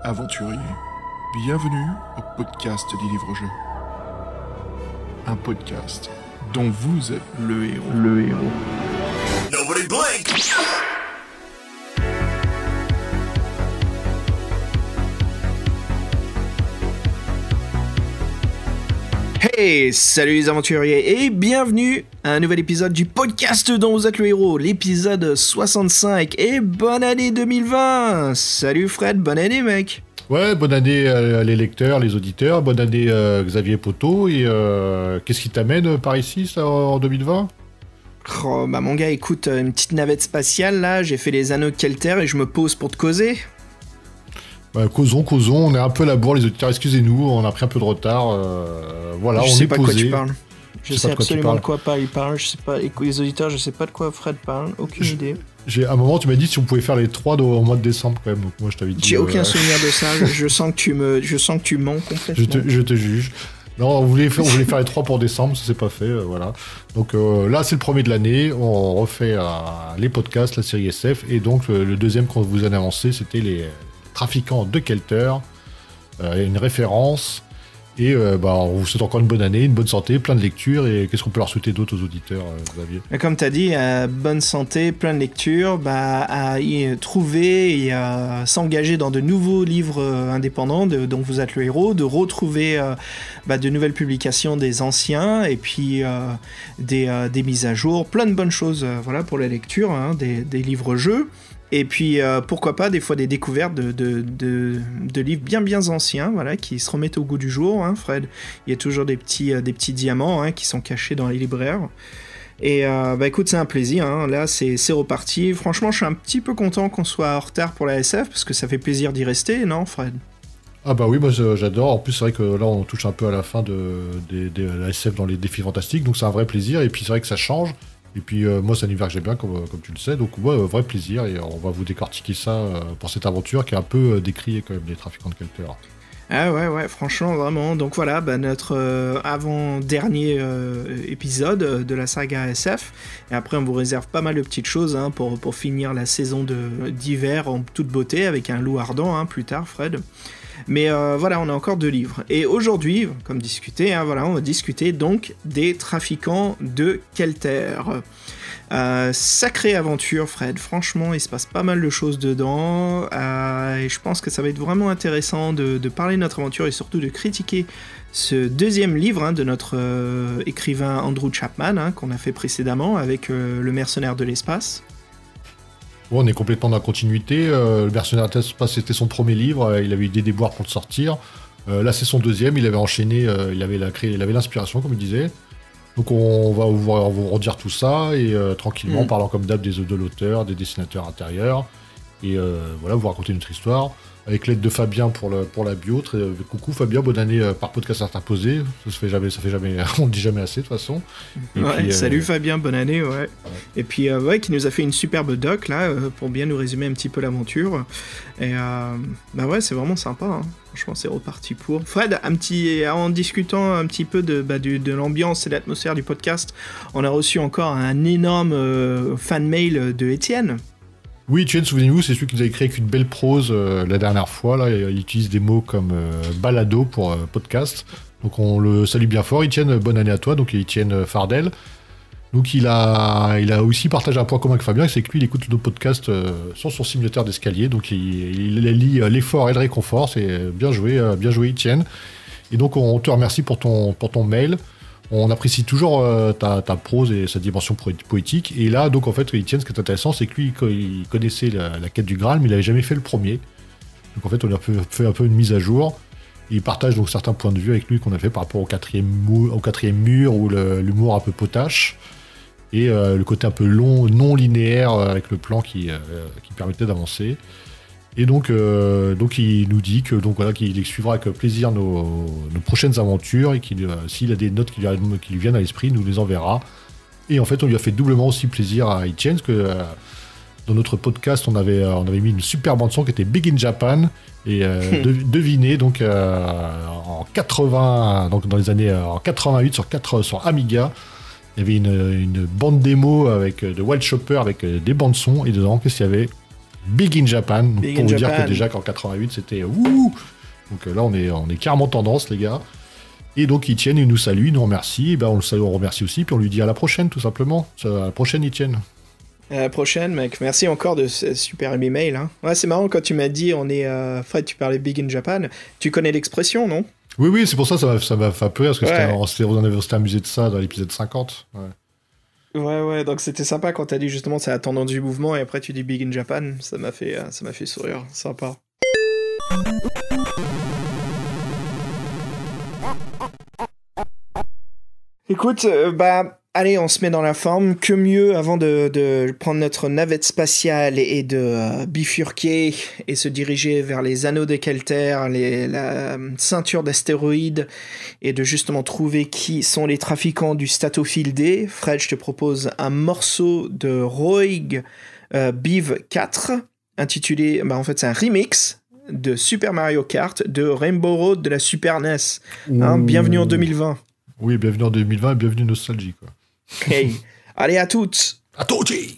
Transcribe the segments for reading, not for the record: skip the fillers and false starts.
aventuriers, bienvenue au podcast des livres-jeux. Un podcast dont vous êtes le héros. Nobody blink! Hey, salut les aventuriers et bienvenue à un nouvel épisode du podcast dont vous êtes le héros, l'épisode 65, et bonne année 2020. Salut Fred, bonne année mec. Ouais, bonne année les lecteurs, les auditeurs, bonne année Xavier Poteau, et qu'est-ce qui t'amène par ici ça, en 2020 ? Oh, bah mon gars, écoute, une petite navette spatiale là, j'ai fait les anneaux Kelter et je me pose pour te causer. Bah, causons, on est un peu à la bourre les auditeurs, excusez-nous, on a pris un peu de retard, voilà, Je on sais est pas posé. de quoi tu parles. Je sais absolument de quoi quoi il parle, je sais pas, les auditeurs, je sais pas de quoi Fred parle, aucune idée. À un moment, tu m'as dit si on pouvait faire les 3 au mois de décembre quand même, donc moi je t'avais dit... J'ai aucun souvenir de ça, je sens que tu mens complètement. Je te juge. Non, on voulait faire les 3 pour décembre, ça s'est pas fait, voilà. Donc là, c'est le premier de l'année, on refait les podcasts, la série SF, et donc le deuxième qu'on vous a annoncé, c'était les trafiquants de Kelter, une référence, et on vous souhaite encore une bonne année, une bonne santé, plein de lectures, et qu'est-ce qu'on peut leur souhaiter d'autres aux auditeurs, Xavier ? Comme tu as dit, bonne santé, plein de lectures, à y trouver et à s'engager dans de nouveaux livres indépendants dont vous êtes le héros, de retrouver de nouvelles publications des anciens, et puis des mises à jour, plein de bonnes choses pour la lecture, des livres-jeux. Et puis, pourquoi pas, des fois, des découvertes de livres bien anciens, qui se remettent au goût du jour, Fred. Il y a toujours des petits diamants qui sont cachés dans les libraires. Et écoute, c'est un plaisir, là, c'est reparti. Franchement, je suis un petit peu content qu'on soit en retard pour la SF, parce que ça fait plaisir d'y rester, non, Fred ? Ah bah oui, moi j'adore. En plus, c'est vrai que là, on touche un peu à la fin de la SF dans les défis fantastiques, donc c'est un vrai plaisir. Et puis, c'est vrai que ça change. Et puis moi c'est un univers que j'aime bien comme tu le sais, donc vrai plaisir, et on va vous décortiquer ça pour cette aventure qui est un peu décriée quand même, les trafiquants de Kelter. Ah ouais, franchement, vraiment. Donc voilà, notre avant-dernier épisode de la saga SF, et après on vous réserve pas mal de petites choses pour finir la saison d'hiver en toute beauté, avec un loup ardent plus tard, Fred. Mais voilà, on a encore 2 livres. Et aujourd'hui, comme discuté, on va discuter donc des trafiquants de Kelter. Sacrée aventure, Fred. Franchement, il se passe pas mal de choses dedans. Et je pense que ça va être vraiment intéressant de parler de notre aventure et surtout de critiquer ce deuxième livre de notre écrivain Andrew Chapman, qu'on a fait précédemment avec Le Mercenaire de l'espace. Ouais, on est complètement dans la continuité. Le Mercenaire de l'espace, c'était son premier livre. Il avait eu des déboires pour le sortir. Là, c'est son deuxième. Il avait enchaîné. Il avait l'inspiration, comme il disait. Donc, on va vous redire tout ça. Et tranquillement, en parlant comme d'hab de l'auteur, des dessinateurs intérieurs. Et vous raconter notre histoire. Avec l'aide de Fabien pour la bio. Coucou Fabien, bonne année par podcast interposé. Ça fait jamais, on ne dit jamais assez de toute façon. Et puis, salut Fabien, bonne année, ouais. Et puis qui nous a fait une superbe doc là pour bien nous résumer un petit peu l'aventure. Et c'est vraiment sympa. Franchement, c'est reparti pour. Fred, en discutant un petit peu de l'ambiance et de l'atmosphère du podcast, on a reçu encore un énorme fan mail de Étienne. Oui, Étienne, souvenez-vous, c'est celui qui nous a écrit avec une belle prose la dernière fois. Là, il utilise des mots comme balado pour podcast. Donc on le salue bien fort. Étienne, bonne année à toi. Donc Étienne Fardel. Donc il a aussi partagé un point commun avec Fabien, c'est que lui, il écoute nos podcasts sur son simulateur d'escalier. Donc il lit l'effort et le réconfort. C'est bien joué Étienne. Et donc on te remercie pour ton mail. On apprécie toujours ta prose et sa dimension poétique. Et là, donc, en fait, Étienne, ce qui est intéressant, c'est que lui, il connaissait la quête du Graal, mais il n'avait jamais fait le premier. Donc, en fait, on a fait un peu une mise à jour. Et il partage donc certains points de vue avec lui qu'on a fait par rapport au quatrième mur, où l'humour un peu potache. Et le côté un peu long, non linéaire, avec le plan qui permettait d'avancer. Et donc il nous dit que qu'il suivra avec plaisir nos prochaines aventures, et s'il a des notes qui lui viennent à l'esprit, il nous les enverra. Et en fait, on lui a fait doublement aussi plaisir à Étienne, parce que dans notre podcast, on avait mis une super bande son qui était Big in Japan, et devinez, donc en 80, donc dans les années en 88 sur Amiga, il y avait une bande démo de Wild Chopper avec des bandes son, et dedans, qu'est-ce qu'il y avait ? Big in Japan. Donc, Big pour in vous dire Japan. que déjà qu'en 88, c'était ouh. Donc là, on est carrément tendance, les gars. Et donc, Etienne, il nous salue, il nous remercie. Et ben, on le remercie aussi, puis on lui dit à la prochaine, tout simplement. À la prochaine, Etienne. À la prochaine, mec. Merci encore de ce super email. Hein. Ouais, c'est marrant quand tu m'as dit, Fred, tu parlais Big in Japan. Tu connais l'expression, non? Oui, c'est pour ça ça m'a fait peur, parce que Ouais. on s'était amusé de ça dans l'épisode 50. Ouais. Ouais, donc c'était sympa quand t'as dit justement c'est la tendance du mouvement et après tu dis Big in Japan. Ça m'a fait sourire. Sympa. Écoute, allez, on se met dans la forme. Que mieux avant de prendre notre navette spatiale et de bifurquer et se diriger vers les anneaux de Kelter, la ceinture d'astéroïdes et de justement trouver qui sont les trafiquants du Statophile D. Fred, je te propose un morceau de Roig Biv 4 intitulé, en fait c'est un remix de Super Mario Kart de Rainbow Road de la Super NES. Hein, bienvenue en 2020. Oui, bienvenue en 2020 et bienvenue Nostalgie, quoi. Hey, allez à toutes. I told you.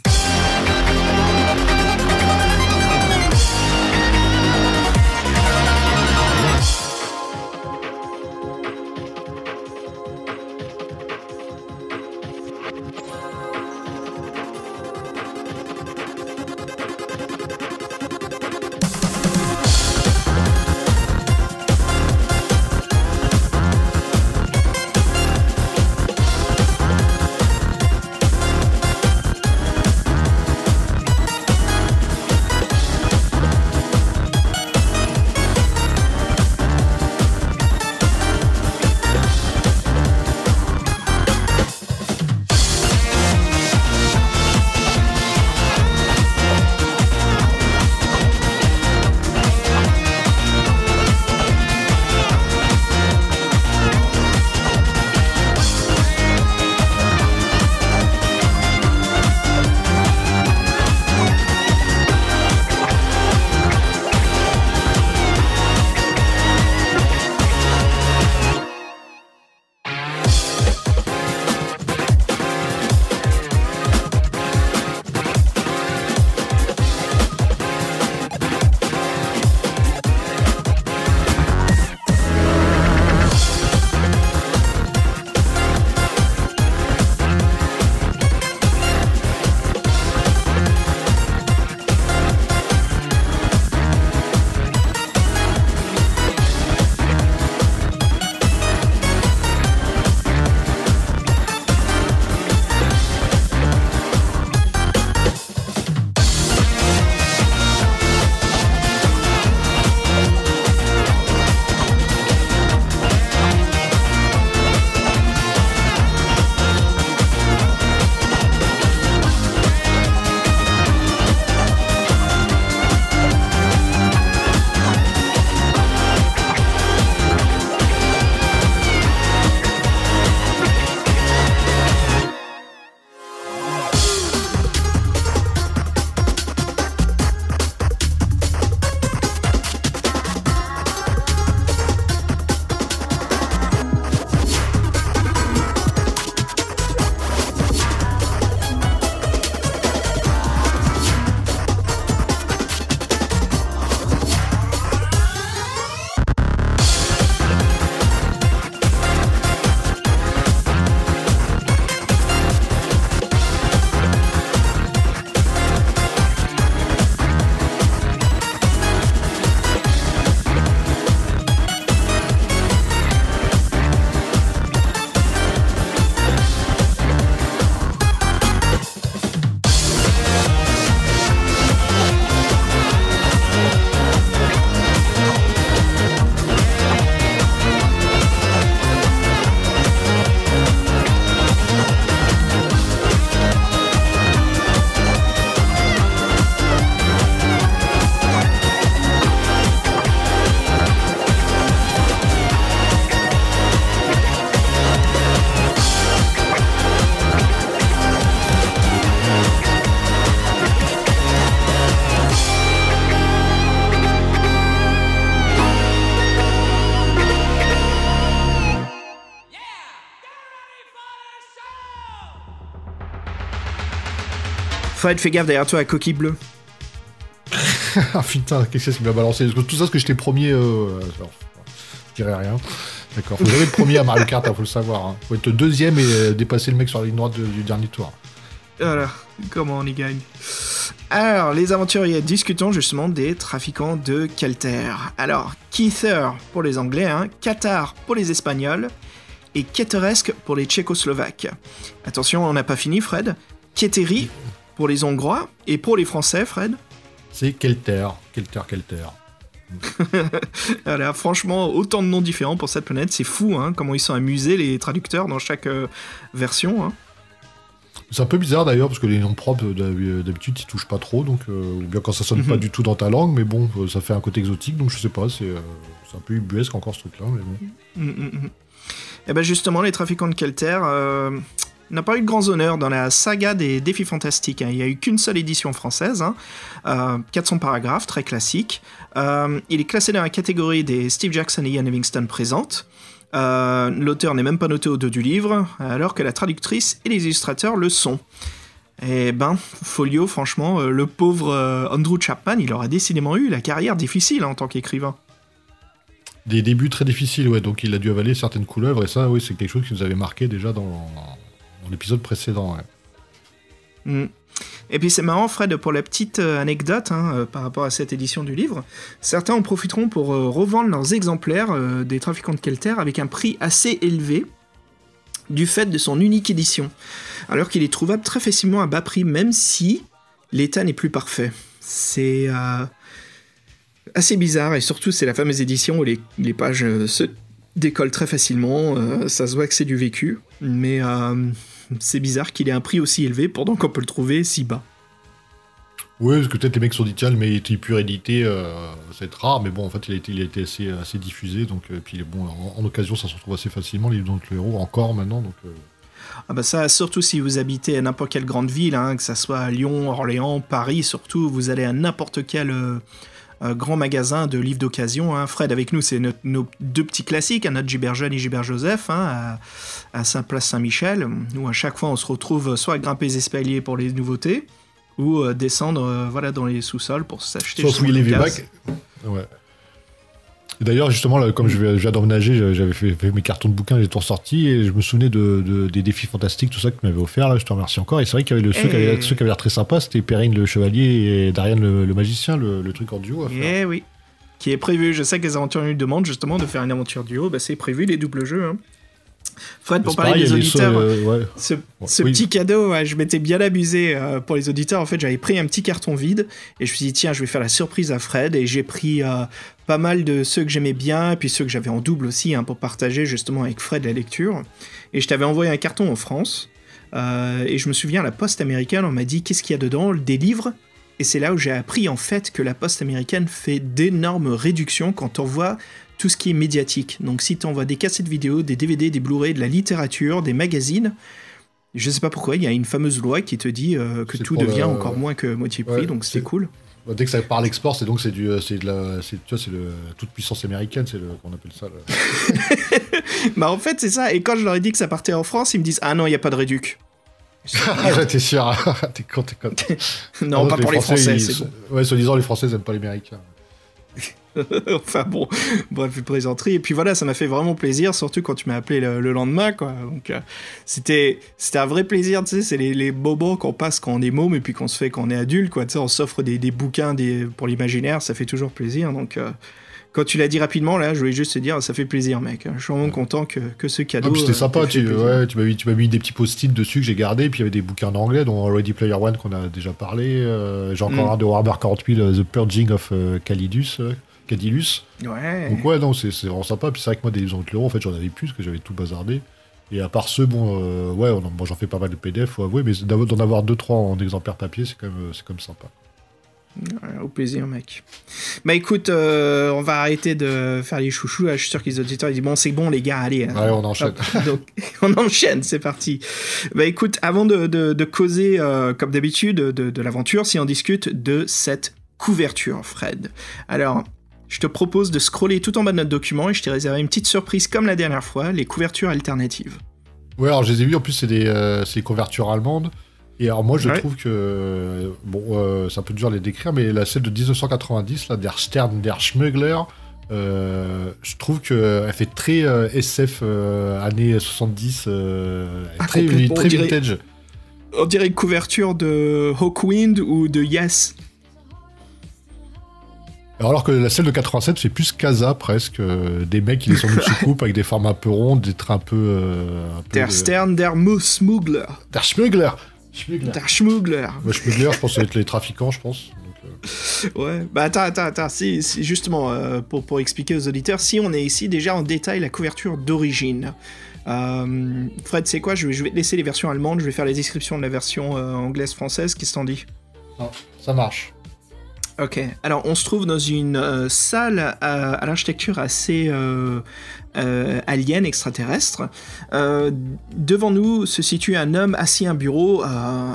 Fred, fais gaffe derrière toi, la coquille bleue. Ah putain, qu'est-ce qui m'a balancé? Parce que tout ça, ce que j'étais premier... alors, je dirais rien. D'accord, faut jamais être premier à Mario Kart, faut le savoir. Hein. Faut être deuxième et dépasser le mec sur la ligne droite du dernier tour. Voilà, comment on y gagne. Alors, les aventuriers, discutons justement des trafiquants de Kelter. Alors, Keither pour les Anglais, hein, Qatar pour les Espagnols, et Keteresk pour les Tchécoslovaques. Attention, on n'a pas fini, Fred. Keteri pour les Hongrois, et pour les Français, Fred? C'est Kelter. Voilà, franchement, autant de noms différents pour cette planète, c'est fou, hein, comment ils sont amusés, les traducteurs, dans chaque version, hein. C'est un peu bizarre d'ailleurs, parce que les noms propres, d'habitude, ils touchent pas trop, donc, ou bien quand ça sonne pas du tout dans ta langue, mais bon, ça fait un côté exotique, donc je sais pas, c'est un peu ubuesque encore ce truc-là, mais bon. Et ben justement, les trafiquants de Kelter n'ont pas eu de grands honneurs dans la saga des défis fantastiques, hein. Il n'y a eu qu'une seule édition française, hein, 400 paragraphes, très classique. Il est classé dans la catégorie des Steve Jackson et Ian Livingstone présentes. L'auteur n'est même pas noté au dos du livre, alors que la traductrice et les illustrateurs le sont. Et ben, Folio, franchement, le pauvre Andrew Chapman, il aura décidément eu la carrière difficile, hein, en tant qu'écrivain. Des débuts très difficiles, ouais, donc il a dû avaler certaines couleuvres, et ça, oui, c'est quelque chose qui nous avait marqué déjà dans l'épisode précédent, ouais. Et puis c'est marrant, Fred, pour la petite anecdote, hein, par rapport à cette édition du livre, certains en profiteront pour revendre leurs exemplaires des trafiquants de Kelter avec un prix assez élevé du fait de son unique édition, alors qu'il est trouvable très facilement à bas prix, même si l'état n'est plus parfait. C'est assez bizarre, et surtout c'est la fameuse édition où les pages se décollent très facilement, ça se voit que c'est du vécu, mais c'est bizarre qu'il ait un prix aussi élevé pendant qu'on peut le trouver si bas. Oui, parce que peut-être les mecs se sont dit, tiens, mais il était pur édité, ça va être rare, mais bon, en fait, il a été assez diffusé, donc, puis bon, en occasion, ça se retrouve assez facilement, les donc le héros, encore maintenant, donc... Ah bah ça, surtout si vous habitez à n'importe quelle grande ville, hein, que ça soit à Lyon, Orléans, Paris, surtout, vous allez à n'importe quel grand magasin de livres d'occasion, hein. Fred, avec nous, c'est nos deux petits classiques, hein, notre Gilbert Jeune et Gilbert Joseph, hein, à Saint-Place Saint-Michel, où à chaque fois on se retrouve soit à grimper les escaliers pour les nouveautés, ou descendre voilà, dans les sous-sols pour s'acheter... Soit fouiller les V-Bacs. Ouais. Et d'ailleurs, justement, là, comme je viens d'emménager, j'avais fait mes cartons de bouquins, j'ai tout ressorti, et je me souvenais des défis fantastiques, tout ça que tu m'avais offert, là, je te remercie encore. Et c'est vrai qu'il y avait ceux qui avaient l'air très sympas, c'était Perrine le chevalier et Darian le magicien, le truc en duo à faire. Eh oui, qui est prévu. Je sais que les aventuriers nous demandent justement de faire une aventure duo, bah, c'est prévu, les doubles jeux, hein. Fred, pour parler des auditeurs, ce petit cadeau, je m'étais bien amusé pour les auditeurs. En fait, j'avais pris un petit carton vide et je me suis dit, tiens, je vais faire la surprise à Fred. Et j'ai pris pas mal de ceux que j'aimais bien, et puis ceux que j'avais en double aussi, hein, pour partager justement avec Fred la lecture. Et je t'avais envoyé un carton en France. Et je me souviens, à la poste américaine, on m'a dit, qu'est-ce qu'il y a dedans? Des livres. Et c'est là où j'ai appris en fait que la poste américaine fait d'énormes réductions quand on voit tout ce qui est médiatique. Donc si tu envoies des cassettes vidéo, des DVD, des Blu-ray, de la littérature, des magazines, je sais pas pourquoi, il y a une fameuse loi qui te dit que tout devient encore moins que moitié prix, donc c'est cool. Dès que ça parle export, c'est la toute puissance américaine, qu'on appelle ça. Bah en fait c'est ça, et quand je leur ai dit que ça partait en France, ils me disent, ah non, il n'y a pas de réduc. T'es sûr, t'es con. Non, pas pour les Français, c'est bon. Ouais, soi-disant, les Français n'aiment pas les Américains. Enfin bon, bref, une plaisanterie. Et puis voilà, ça m'a fait vraiment plaisir, surtout quand tu m'as appelé le lendemain, quoi. Donc c'était un vrai plaisir, tu sais, c'est les bobos qu'on passe quand on est môme et puis qu'on se fait quand on est adulte, quoi. Tu sais, on s'offre des bouquins pour l'imaginaire, ça fait toujours plaisir. Donc quand tu l'as dit rapidement, là, je voulais juste te dire, ça fait plaisir, mec. Je suis vraiment content que ce cadeau... C'était sympa, tu m'as mis des petits post-it dessus que j'ai gardés, et puis il y avait des bouquins en anglais, dont Ready Player One qu'on a déjà parlé. J'ai encore un de Warhammer 40 000, The Purging of Cadillus. Ouais. Donc ouais, non, c'est vraiment sympa. Puis c'est vrai que moi, des livres de l'euro, en fait, j'en avais plus, parce que j'avais tout bazardé. Et à part ceux, bon, ouais, j'en fais pas mal de PDF, faut avouer, mais d'en avoir 2-3 en exemplaire papier, c'est quand même sympa. Ouais, au plaisir, mec. Bah écoute, on va arrêter de faire les chouchous. Là, je suis sûr que les auditeurs ils disent, bon, c'est bon, les gars, allez. Ouais, on enchaîne. Donc, on enchaîne, c'est parti. Bah écoute, avant de causer, comme d'habitude, de l'aventure, si on discute de cette couverture, Fred. Alors... je te propose de scroller tout en bas de notre document et je t'ai réservé une petite surprise comme la dernière fois, les couvertures alternatives. Ouais, alors je les ai vues, en plus c'est des couvertures allemandes. Et alors moi je trouve que, c'est un peu dur à les décrire, mais la celle de 1990, là, Der Stern, der Schmuggler, je trouve qu'elle fait très SF années 70, très vintage. On dirait une couverture de Hawkwind ou de Yes. Alors que la celle de 87 c'est plus Casa presque, des mecs qui descendent de soucoupe avec des formes un peu rondes, des traits un peu Der Stern, der Schmuggler. Der Schmuggler. Der Schmuggler. Ouais, Schmuggler, je pense que ça va être les trafiquants, je pense. Donc, Ouais, bah attends, si justement, pour expliquer aux auditeurs, si on est ici déjà en détail la couverture d'origine. Fred, c'est quoi, je vais te laisser les versions allemandes, je vais faire les descriptions de la version anglaise-française, qu'est-ce que t'en dis? Non, ça marche. Ok, alors on se trouve dans une salle à l'architecture assez alien, extraterrestre. Devant nous se situe un homme assis à un bureau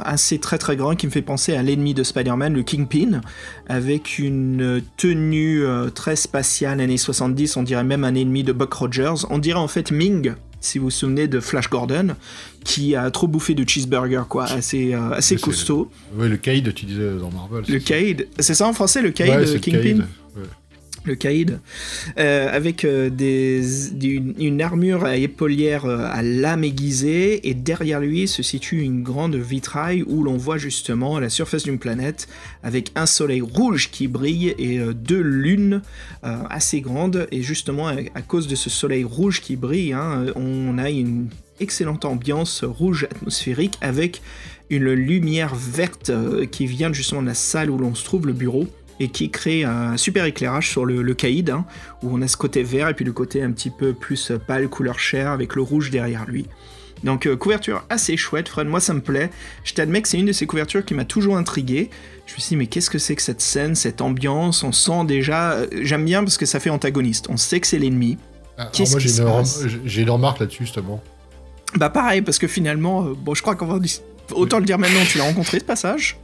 assez très très grand qui me fait penser à l'ennemi de Spider-Man, le Kingpin, avec une tenue très spatiale années 70, on dirait même un ennemi de Buck Rogers. On dirait en fait Ming, si vous vous souvenez de Flash Gordon, qui a trop bouffé de cheeseburger, quoi, assez costaud. Oui, le Cade, tu disais dans Marvel. Le Cade, c'est ça en français, le Cade, ouais, Kingpin? Ouais. Le Cade, avec une armure à épaulière à lame aiguisée, et derrière lui se situe une grande vitraille où l'on voit justement la surface d'une planète avec un soleil rouge qui brille et deux lunes assez grandes, et justement à cause de ce soleil rouge qui brille, on a une excellente ambiance rouge atmosphérique avec une lumière verte qui vient justement de la salle où l'on se trouve, le bureau, et qui crée un super éclairage sur le caïd, où on a ce côté vert et puis le côté un petit peu plus pâle, couleur chair, avec le rouge derrière lui. Donc couverture assez chouette, Fred, moi ça me plaît. Je t'admets que c'est une de ces couvertures qui m'a toujours intrigué. Je me suis dit, mais qu'est-ce que c'est que cette scène, cette ambiance? On sent déjà... J'aime bien parce que ça fait antagoniste, on sait que c'est l'ennemi. Moi j'ai une remarque là-dessus, justement. Bah pareil, parce que finalement, je crois qu'on va... Autant le dire maintenant, tu l'as rencontré ce passage?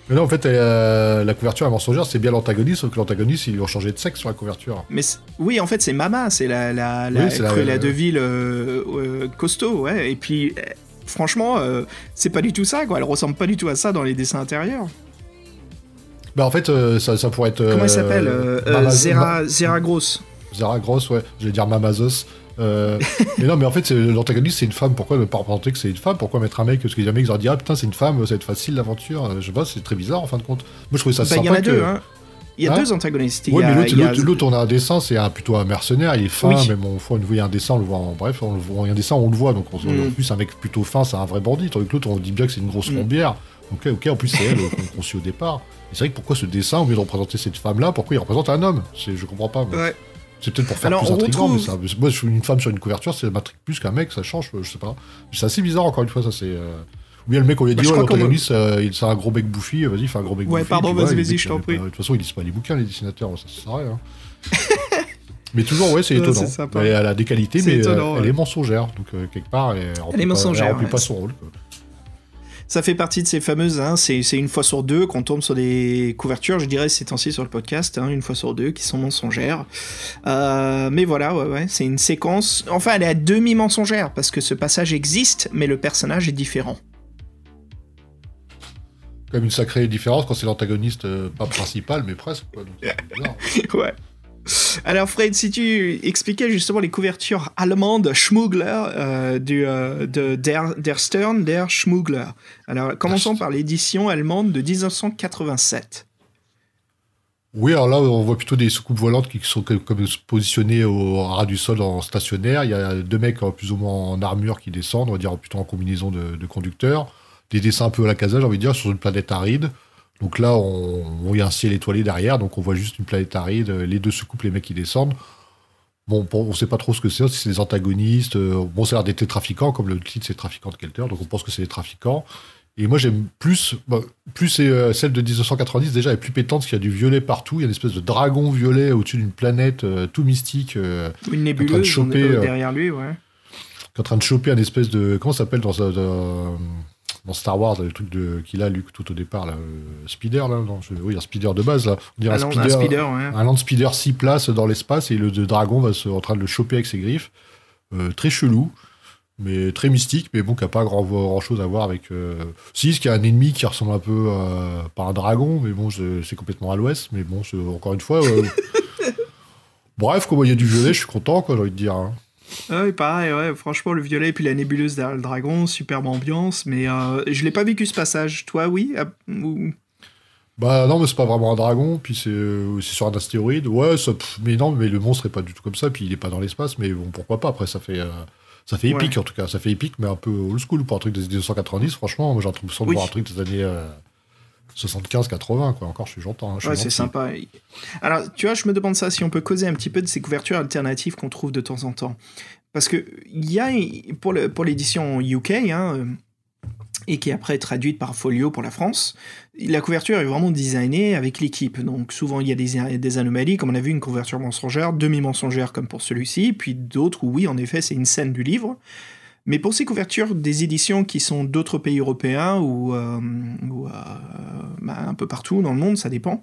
Mais non, en fait, la couverture à mensongère, c'est bien l'antagoniste, sauf que l'antagoniste, ils lui ont changé de sexe sur la couverture. Mais oui, en fait, c'est Mama, c'est la Cruella de Vil costaud, ouais. Et puis, franchement, c'est pas du tout ça, quoi. Elle ressemble pas du tout à ça dans les dessins intérieurs. Bah, en fait, ça pourrait être... Comment elle s'appelle Zera Gross. Zera Gross, ouais. J'allais dire Mamazos. Mais non, mais en fait, l'antagoniste, c'est une femme. Pourquoi ne pas représenter que c'est une femme? Pourquoi mettre un mec? Parce qu'il y a un mec qui leur dit, ah putain, c'est une femme, ça va être facile l'aventure. Je sais pas, c'est très bizarre en fin de compte. Moi, je trouvais ça sympa. Il y en a deux, hein. Il y a deux antagonistes. Oui, mais l'autre, on a un dessin, c'est plutôt un mercenaire, il est fin, oui. Même on voit un dessin, on le voit. Bref, on voit un dessin, on le voit. Donc, en plus, un mec plutôt fin, c'est un vrai bandit. Tandis que l'autre, on dit bien que c'est une grosse rombière. Ok, en plus, c'est elle qu'on suit au départ. Et c'est vrai que pourquoi ce dessin, au lieu de représenter cette femme-là, pourquoi il représente un homme? Je comprends pas. Mais... Ouais. C'est peut-être pour faire plus intriguant, mais ça, moi, je suis une femme sur une couverture, ça m'intrigue plus qu'un mec, ça change, je sais pas. C'est assez bizarre, encore une fois, ça c'est... Ou bien le mec, on lui a dit, l'antagoniste, c'est un gros bec bouffi, vas-y, fais un gros bec bouffi. Ouais, pardon, vas-y, je t'en prie. De toute façon, ils lisent pas les bouquins, les dessinateurs, ça sert à rien. Mais toujours, ouais, c'est étonnant. Elle a des qualités, mais elle est mensongère, donc quelque part, elle remplit pas son rôle. Ça fait partie de ces fameuses, c'est une fois sur deux qu'on tombe sur des couvertures, je dirais ces temps-ci sur le podcast, une fois sur deux, qui sont mensongères. Mais voilà, ouais, c'est une séquence... Enfin, elle est à demi-mensongère, parce que ce passage existe, mais le personnage est différent. Comme une sacrée différence quand c'est l'antagoniste, pas principal, mais presque, quoi. Donc, c'est bizarre. Ouais. Alors Fred, si tu expliquais justement les couvertures allemandes Schmuggler de Der Stern, der Schmuggler. Alors commençons par l'édition allemande de 1987. Oui, alors là on voit plutôt des soucoupes volantes qui sont comme positionnées au ras du sol en stationnaire. Il y a deux mecs plus ou moins en armure qui descendent, on va dire plutôt en combinaison de conducteurs. Des dessins un peu à la Casa, j'ai envie de dire, sur une planète aride. Donc là, il y a un ciel étoilé derrière, donc on voit juste une planète aride, les deux soucoupes, les mecs qui descendent. Bon, on sait pas trop ce que c'est, si c'est des antagonistes. Bon, ça a l'air d'être des trafiquants, comme le titre, c'est Trafiquants de Kelter, donc on pense que c'est des trafiquants. Et moi, j'aime plus c'est celle de 1990, déjà, elle est plus pétante, parce qu'il y a du violet partout. Il y a une espèce de dragon violet au-dessus d'une planète tout mystique. Une nébuleuse derrière lui, ouais. Qui est en train de choper un espèce de... Comment ça s'appelle dans Star Wars, le truc qu'il a, Luke, tout au départ, là, Speeder, là, oui, un Speeder de base, là. On dirait un land Speeder 6 places dans l'espace, et le dragon va en train de le choper avec ses griffes. Très chelou. mais très mystique, mais bon, qui n'a pas grand chose à voir avec. Si, ce qu'il y a un ennemi qui ressemble un peu pas un dragon, mais bon, c'est complètement à l'ouest, mais bon, encore une fois. Bref, comme il y a du violet, je suis content, quoi, j'ai envie de dire. Hein. Ah oui, pareil, ouais, franchement, le violet et puis la nébuleuse derrière le dragon, superbe ambiance, mais je l'ai pas vécu ce passage. Toi, oui Bah non, mais c'est pas vraiment un dragon, puis c'est sur un astéroïde. Ouais, mais non, mais le monstre est pas du tout comme ça, puis il est pas dans l'espace, mais bon, pourquoi pas, après, ça fait épique, en tout cas. Ça fait épique, mais un peu old school pour un truc des années 1990, franchement. Moi, j'ai l'impression de voir un truc des années 75-80, quoi. Encore, je suis gentil. Ouais, c'est sympa. Alors, tu vois, je me demande ça, si on peut causer un petit peu de ces couvertures alternatives qu'on trouve de temps en temps. Parce que, il y a, pour l'édition UK, et qui est après traduite par Folio pour la France, la couverture est vraiment designée avec l'équipe. Donc souvent il y a des anomalies, comme on a vu une couverture mensongère, demi-mensongère comme pour celui-ci, puis d'autres où oui, en effet, c'est une scène du livre. Mais pour ces couvertures des éditions qui sont d'autres pays européens ou un peu partout dans le monde, ça dépend,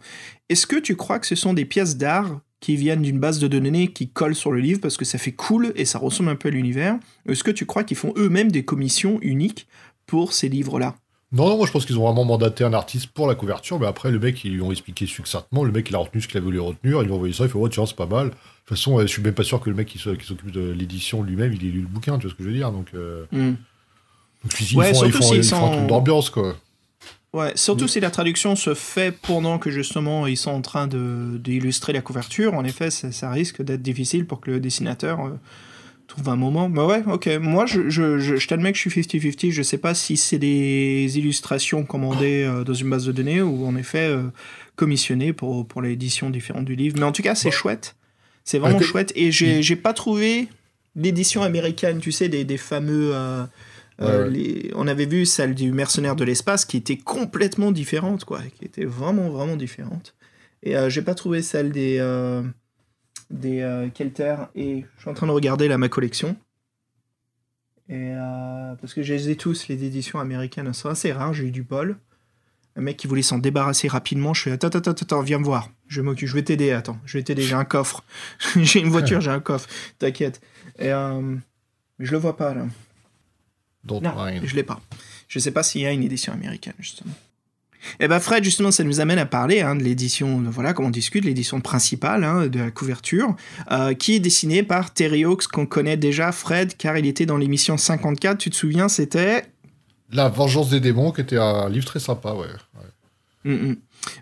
est-ce que tu crois que ce sont des pièces d'art qui viennent d'une base de données qui colle sur le livre parce que ça fait cool et ça ressemble un peu à l'univers? Est-ce que tu crois qu'ils font eux-mêmes des commissions uniques pour ces livres-là? Non, moi je pense qu'ils ont vraiment mandaté un artiste pour la couverture, mais après le mec, ils lui ont expliqué succinctement, le mec il a retenu ce qu'il a voulu retenir, ils lui ont envoyé ça, il fait ouais tiens c'est pas mal. De toute façon, je suis même pas sûr que le mec qui s'occupe de l'édition lui-même, il ait lu le bouquin, tu vois ce que je veux dire, donc ils font un truc d'ambiance, quoi. Ouais, surtout si la traduction se fait pendant que justement ils sont en train d'illustrer la couverture, en effet ça risque d'être difficile pour que le dessinateur... trouve un moment. Bah ouais, ok. Moi, je t'admets que je suis 50-50. Je sais pas si c'est des illustrations commandées dans une base de données ou en effet commissionnées pour l'édition différente du livre. Mais en tout cas, c'est chouette. C'est vraiment chouette. Et j'ai pas trouvé l'édition américaine, tu sais, des fameux... on avait vu celle du Mercenaire de l'espace qui était complètement différente, quoi. Qui était vraiment, vraiment différente. Et j'ai pas trouvé celle des Kelter, et je suis en train de regarder là ma collection et parce que je les ai tous, les éditions américaines, c'est assez rare, j'ai eu du bol, un mec qui voulait s'en débarrasser rapidement, je suis attends, viens me voir, je vais t'aider, j'ai un coffre. J'ai une voiture, j'ai un coffre, t'inquiète, et mais je le vois pas là. Non, je l'ai pas, je sais pas s'il y a une édition américaine justement. Et ben Fred, justement, ça nous amène à parler de l'édition, voilà, comme on discute, l'édition principale de la couverture, qui est dessinée par Terry Hawks, qu'on connaît déjà, Fred, car il était dans l'émission 54, tu te souviens, c'était... La Vengeance des démons, qui était un livre très sympa, ouais.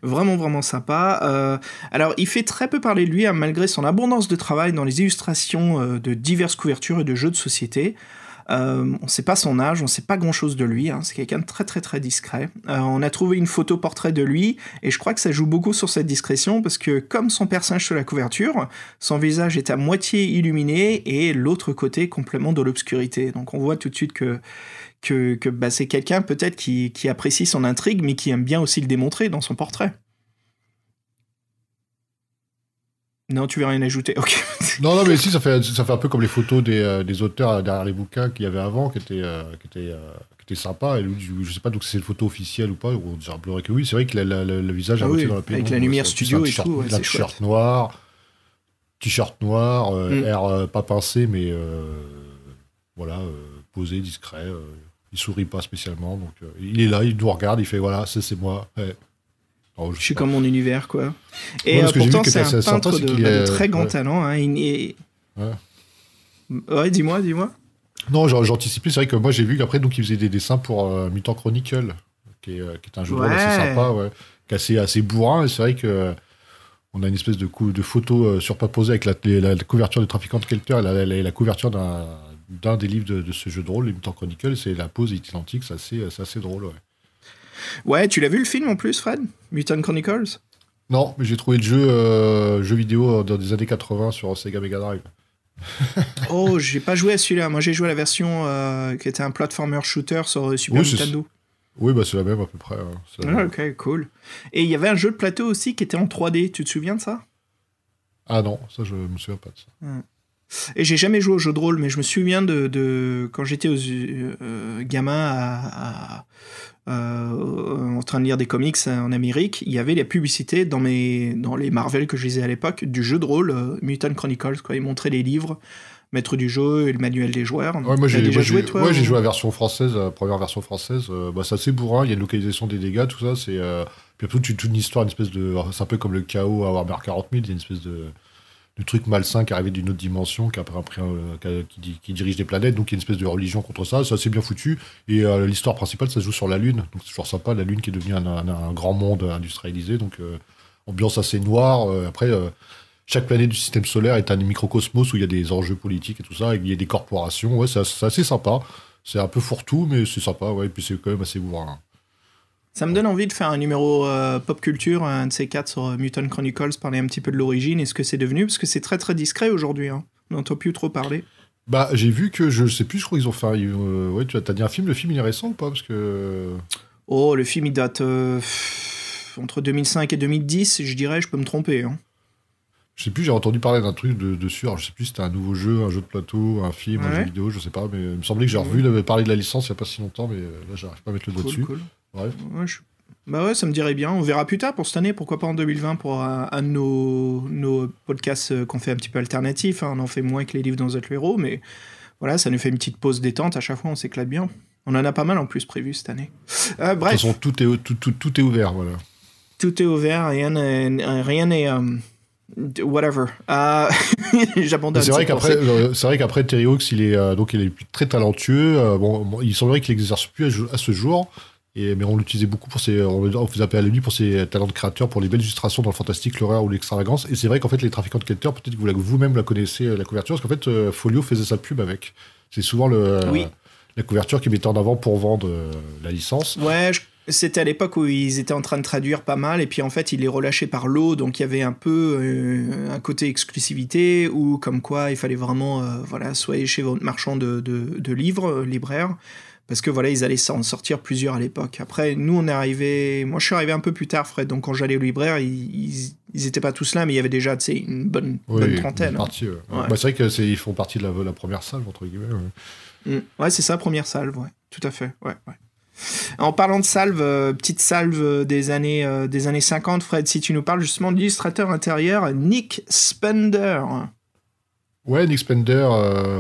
Vraiment, vraiment sympa. Alors, il fait très peu parler de lui, malgré son abondance de travail dans les illustrations de diverses couvertures et de jeux de société. On ne sait pas son âge, on ne sait pas grand-chose de lui, c'est quelqu'un de très très très discret. On a trouvé une photo portrait de lui, et je crois que ça joue beaucoup sur cette discrétion, parce que comme son personnage sur la couverture, son visage est à moitié illuminé, et l'autre côté complètement dans l'obscurité. Donc on voit tout de suite que c'est quelqu'un peut-être qui apprécie son intrigue, mais qui aime bien aussi le démontrer dans son portrait. Non, tu veux rien ajouter, ok. Non, mais si, ça fait un peu comme les photos des auteurs derrière les bouquins qu'il y avait avant, qui étaient sympas. Et je sais pas donc si c'est une photo officielle ou pas, on semblerait que oui. C'est vrai que le visage a voté dans la pénombre. Avec la lumière studio et tout, c'est t-shirt noir, air pas pincé, mais voilà, posé, discret. Il sourit pas spécialement, donc il est là, il nous regarde, il fait voilà, c'est moi. Ouais. Alors, je suis comme mon univers, quoi. Et pourtant, c'est un peintre de très grand talent. Ouais, dis-moi. Non, j'anticipais. C'est vrai que moi, j'ai vu qu'après, donc, il faisait des dessins pour Mutant Chronicle, qui est un jeu de rôle assez sympa, qui est assez bourrin. Et c'est vrai que on a une espèce de photo surposée avec la couverture de Trafiquant de Kelter et la couverture d'un des livres de ce jeu de rôle, les Mutant Chronicle. C'est la pose identique, c'est assez drôle, ouais. Ouais, tu l'as vu le film en plus, Fred? Mutant Chronicles? Non, mais j'ai trouvé le jeu vidéo dans des années 80 sur Sega Mega Drive. Oh, j'ai pas joué à celui-là. Moi, j'ai joué à la version qui était un platformer shooter sur Super Nintendo. Oui, bah c'est la même à peu près. Ok, cool. Et il y avait un jeu de plateau aussi qui était en 3D. Tu te souviens de ça? Ah non, ça je me souviens pas de ça. Et j'ai jamais joué au jeu de rôle, mais je me souviens de quand j'étais gamin en train de lire des comics en Amérique, il y avait les publicités dans les Marvel que je lisais à l'époque du jeu de rôle Mutant Chronicles, quoi. Ils montraient les livres, maître du jeu et le manuel des joueurs. Ouais, moi, T'as déjà joué, toi? Ouais, j'ai joué à la version française, première version française. C'est assez bourrin, il y a une localisation des dégâts, tout ça. Puis après, toute une histoire, c'est un peu comme le chaos à Warhammer 40 000, il y a une espèce de truc malsain qui arrivait d'une autre dimension, qui dirige des planètes, donc il y a une espèce de religion contre ça. C'est assez bien foutu. Et l'histoire principale, ça se joue sur la Lune, donc c'est toujours sympa. La Lune qui est devenue un grand monde industrialisé, donc ambiance assez noire. Après. Chaque planète du système solaire est un microcosmos où il y a des enjeux politiques et tout ça, et il y a des corporations. Ouais, c'est assez sympa. C'est un peu fourre-tout, mais c'est sympa, ouais. Et puis c'est quand même assez bourrin. Ça me donne envie de faire un numéro pop culture, un de ces 4 sur Mutant Chronicles, parler un petit peu de l'origine et ce que c'est devenu, parce que c'est très très discret aujourd'hui. Hein. On n'entend plus trop parler. Bah, j'ai vu que, je sais plus, je crois qu'ils ont fait. Ouais, t'as dit un film, le film il est récent ou pas? Parce que. Oh, le film il date entre 2005 et 2010, je dirais, je peux me tromper. Hein. Je sais plus, j'ai entendu parler d'un truc dessus. Alors, je sais plus si c'était un nouveau jeu, un jeu de plateau, un film, un jeu vidéo, je sais pas. Mais il me semblait que j'ai revu parler de la licence il y a pas si longtemps, mais là, j'arrive pas à mettre le doigt dessus. Cool. Bref. Ouais, Bah ouais, ça me dirait bien. On verra plus tard pour cette année, pourquoi pas en 2020 pour un de nos podcasts qu'on fait un petit peu alternatif. Hein. On en fait moins que les livres dans The Héros, mais voilà, ça nous fait une petite pause détente. À chaque fois, on s'éclate bien. On en a pas mal en plus prévu cette année. Bref. De toute façon, tout est ouvert, voilà. Tout est ouvert, rien n'est whatever. J'abandonne. C'est vrai qu'après Terry Hawks, il est très talentueux. Il semblerait qu'il n'exerce plus à ce jour. Mais on l'utilisait beaucoup on faisait appel à lui pour ses talents de créateur, pour les belles illustrations dans le fantastique, l'horreur ou l'extravagance. Et c'est vrai qu'en fait, les trafiquants de lecteurs, peut-être que vous-même la connaissez, la couverture, parce qu'en fait, Folio faisait sa pub avec. C'est souvent la couverture qui mettait en avant pour vendre la licence. Ouais, c'était à l'époque où ils étaient en train de traduire pas mal, et puis en fait, ils les relâchaient par lot, donc il y avait un peu un côté exclusivité, ou comme quoi il fallait vraiment soyez chez votre marchand de livres, libraire, parce que voilà, ils allaient s'en sortir plusieurs à l'époque. Après, nous, moi je suis arrivé un peu plus tard, Fred, donc quand j'allais au libraire, ils étaient pas tous là, mais il y avait déjà une bonne trentaine. Une partie, ouais. Bah, c'est vrai qu'ils font partie de la première salve, entre guillemets. Ouais, c'est ça, première salve, ouais, tout à fait, ouais. En parlant de salve, petite salve des années 50, Fred, si tu nous parles justement de l'illustrateur intérieur Nick Spender. Ouais, Nick Spender,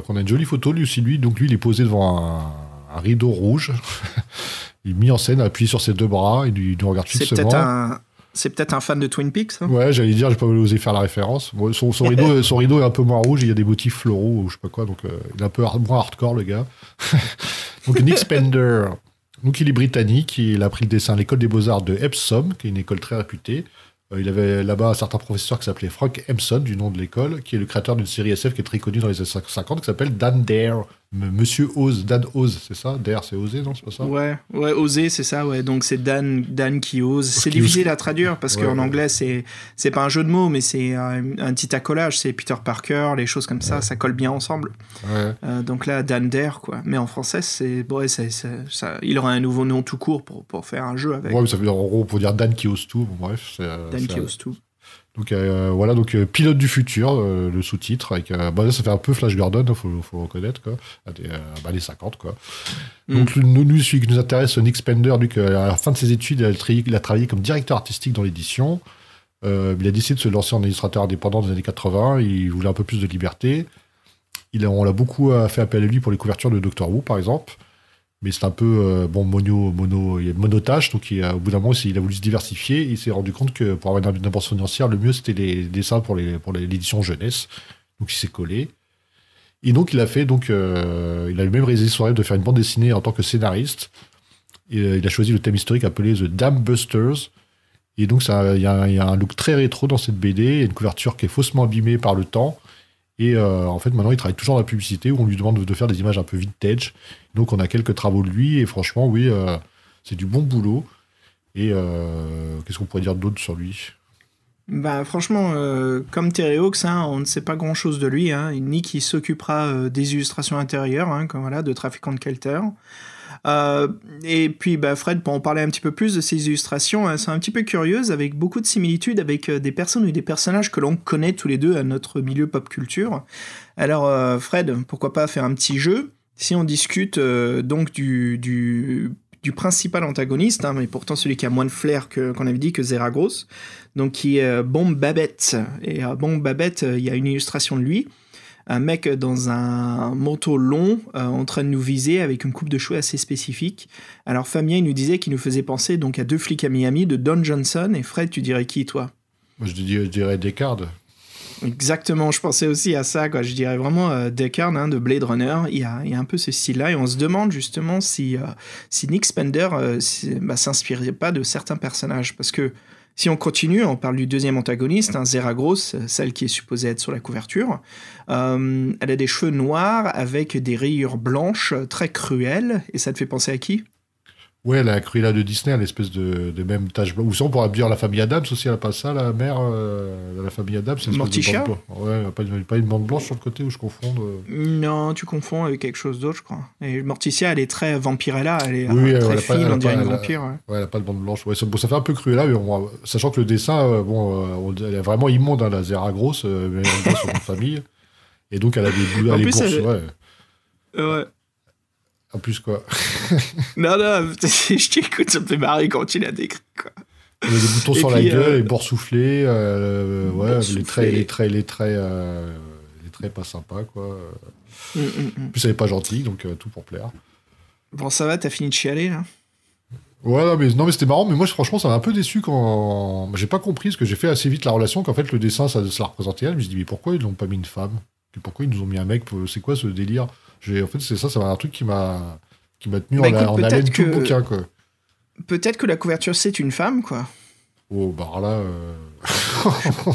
qu'on a une jolie photo, lui aussi, donc lui, il est posé devant un rideau rouge. Il est mis en scène, appuyé sur ses deux bras, il nous regarde fixement. C'est peut-être un fan de Twin Peaks, hein. Ouais, j'allais dire, j'ai pas osé faire la référence. Bon, son rideau est un peu moins rouge, il y a des motifs floraux, ou je sais pas quoi, donc il est un peu moins hardcore, le gars. Donc Nick Spender... Donc il est britannique, il a pris le dessin à l'école des beaux-arts de Epsom, qui est une école très réputée. Il avait là-bas un certain professeur qui s'appelait Frank Empson, du nom de l'école, qui est le créateur d'une série SF qui est très connue dans les années 50, qui s'appelle Dan Dare. Monsieur Oz, Dan Oz, c'est ça? Dare, c'est oser, non? C'est pas ça? Ouais, oser, c'est ça, ouais. Donc c'est Dan qui ose. C'est difficile à traduire parce qu'en anglais, c'est pas un jeu de mots, mais c'est un petit accolage. C'est Peter Parker, les choses comme ça, ça colle bien ensemble. Ouais. Donc là, Dan Dare, quoi. Mais en français, il aurait un nouveau nom tout court pour faire un jeu avec. Ouais, mais ça veut dire, en gros, pour dire Dan qui ose tout. Bon, bref. Dan qui ose tout. Donc voilà, Pilote du futur, le sous-titre, avec là, ça fait un peu Flash Gordon, faut reconnaître, quoi, les 50, quoi. Donc celui qui nous intéresse, Nick Spender, à la fin de ses études, il a travaillé comme directeur artistique dans l'édition. Il a décidé de se lancer en illustrateur indépendant dans les années 80, il voulait un peu plus de liberté. On l'a beaucoup fait appel à lui pour les couvertures de Doctor Who, par exemple. Mais c'est un peu il y a une monotache, donc au bout d'un moment, il a voulu se diversifier, et il s'est rendu compte que pour avoir une avance financière, le mieux c'était les dessins pour l'édition jeunesse. Donc il s'est collé. Et donc il a lui-même réalisé son rêve de faire une bande dessinée en tant que scénariste. Et il a choisi le thème historique appelé The Dam Busters. Et donc il y a un look très rétro dans cette BD, une couverture qui est faussement abîmée par le temps. Et en fait, maintenant, il travaille toujours dans la publicité où on lui demande de faire des images un peu vintage. Donc, on a quelques travaux de lui et franchement, oui, c'est du bon boulot. Et qu'est-ce qu'on pourrait dire d'autre sur lui ? Bah, franchement, comme Terry Hawks, on ne sait pas grand-chose de lui. Nick, il s'occupera des illustrations intérieures, de Trafiquant de Kelter. Et puis Fred, pour en parler un petit peu plus de ces illustrations, sont un petit peu curieuses, avec beaucoup de similitudes avec des personnes ou des personnages que l'on connaît tous les deux à notre milieu pop culture. Alors Fred, pourquoi pas faire un petit jeu si on discute donc du principal antagoniste, mais pourtant celui qui a moins de flair qu'on avait dit que Zeragros, donc qui est Bomb Babette. Et Bomb Babette, il y a une illustration de lui. un mec dans un manteau long en train de nous viser avec une coupe de cheveux assez spécifique. Alors Fabien, il nous disait qu'il nous faisait penser donc à Deux flics à Miami de Don Johnson. Et Fred, tu dirais qui, toi? Moi, je dirais Descartes. Exactement, je pensais aussi à ça, quoi. Je dirais vraiment Deckard de Blade Runner. Il y a un peu ce style-là, et on se demande justement si Nick Spender s'inspirait pas de certains personnages, parce que si on continue, on parle du deuxième antagoniste, Zeragros, celle qui est supposée être sur la couverture. Elle a des cheveux noirs avec des rayures blanches très cruelles, et ça te fait penser à qui? Ouais, la Cruella de Disney, l'espèce de même tache blanche. Ou sinon, on pourrait dire la famille Adams aussi, elle a pas ça, la mère de la famille Adams. Morticia? Ouais, pas une bande blanche sur le côté où je confonds. Non, tu confonds avec quelque chose d'autre, je crois. Et Morticia, elle est très vampirella, elle est très fine, on dirait une vampire. Ouais, elle a pas de bande blanche. Ouais, ça fait un peu Cruella, mais sachant que le dessin, elle est vraiment immonde, la Zeragros, mais elle a son nom de famille. Et donc, elle a des bourses, ouais. En plus, quoi. non, je t'écoute, ça me fait marrer quand tu l'as décrit, quoi. Il y a des boutons sur la gueule, les boursouflés, les traits pas sympas, quoi. En plus, elle est pas gentille, donc tout pour plaire. Bon, ça va, t'as fini de chialer, là? Ouais, non, mais c'était marrant, mais moi, franchement, ça m'a un peu déçu quand... J'ai pas compris, parce que j'ai fait assez vite la relation, qu'en fait, le dessin, ça la représentait elle. Je me suis dit, mais pourquoi ils l'ont pas mis une femme? Et pourquoi ils nous ont mis un mec? C'est quoi ce délire? En fait, c'est ça va un truc qui m'a tenu en haleine tout le bouquin, quoi. Peut-être que la couverture, c'est une femme, quoi. Oh, bah là...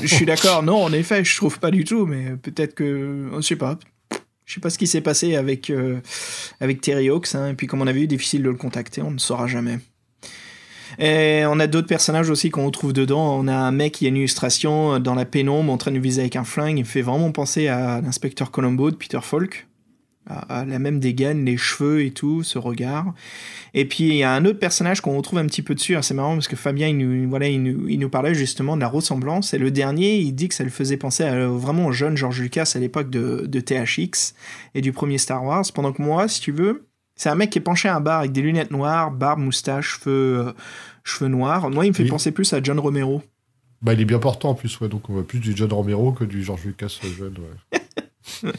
je suis d'accord, non, en effet, je trouve pas du tout, mais peut-être que... Je sais pas ce qui s'est passé avec Terry Hawks, et puis comme on avait eu, difficile de le contacter, on ne saura jamais. Et on a d'autres personnages aussi qu'on retrouve dedans. On a un mec qui a une illustration dans la pénombre en train de nous viser avec un flingue. Il me fait vraiment penser à l'inspecteur Columbo de Peter Falk. À la même dégaine, les cheveux et tout, ce regard. Et puis il y a un autre personnage qu'on retrouve un petit peu dessus. C'est marrant parce que Fabien il nous parlait justement de la ressemblance. Et le dernier, il dit que ça le faisait penser vraiment au jeune George Lucas à l'époque de THX et du premier Star Wars. Pendant que moi, si tu veux, c'est un mec qui est penché à un bar avec des lunettes noires, barbe, moustache, cheveux noirs. Moi, il me fait penser plus à John Romero. Bah, il est bien portant en plus, ouais. Donc on voit plus du John Romero que du George Lucas jeune, ouais.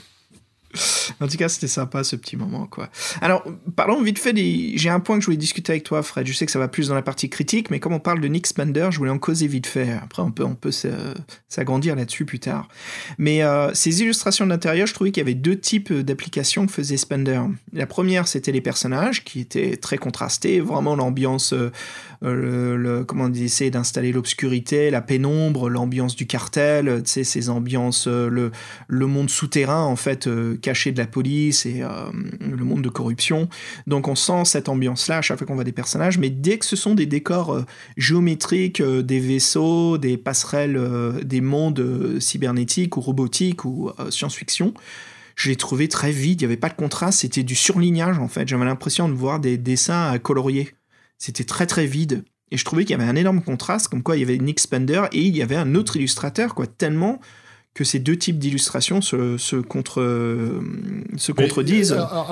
En tout cas, c'était sympa ce petit moment, quoi. Alors, parlons vite fait j'ai un point que je voulais discuter avec toi, Fred. Je sais que ça va plus dans la partie critique, mais comme on parle de Nick Spender, je voulais en causer vite fait. Après, on peut s'agrandir là-dessus plus tard. Mais ces illustrations d'intérieur, je trouvais qu'il y avait deux types d'applications que faisait Spender. La première, c'était les personnages, qui étaient très contrastés, vraiment l'ambiance, comment on essayer d'installer l'obscurité, la pénombre, l'ambiance du cartel, tu sais, ces ambiances, le monde souterrain, en fait, caché de la police et le monde de corruption. Donc on sent cette ambiance-là à chaque fois qu'on voit des personnages, mais dès que ce sont des décors géométriques, des vaisseaux, des passerelles, des mondes cybernétiques ou robotiques ou science-fiction, je l'ai trouvé très vide, il n'y avait pas de contraste, c'était du surlignage en fait. J'avais l'impression de voir des dessins à colorier. C'était très très vide. Et je trouvais qu'il y avait un énorme contraste, comme quoi il y avait Nick Spender et il y avait un autre illustrateur, quoi, tellement que ces deux types d'illustrations se contredisent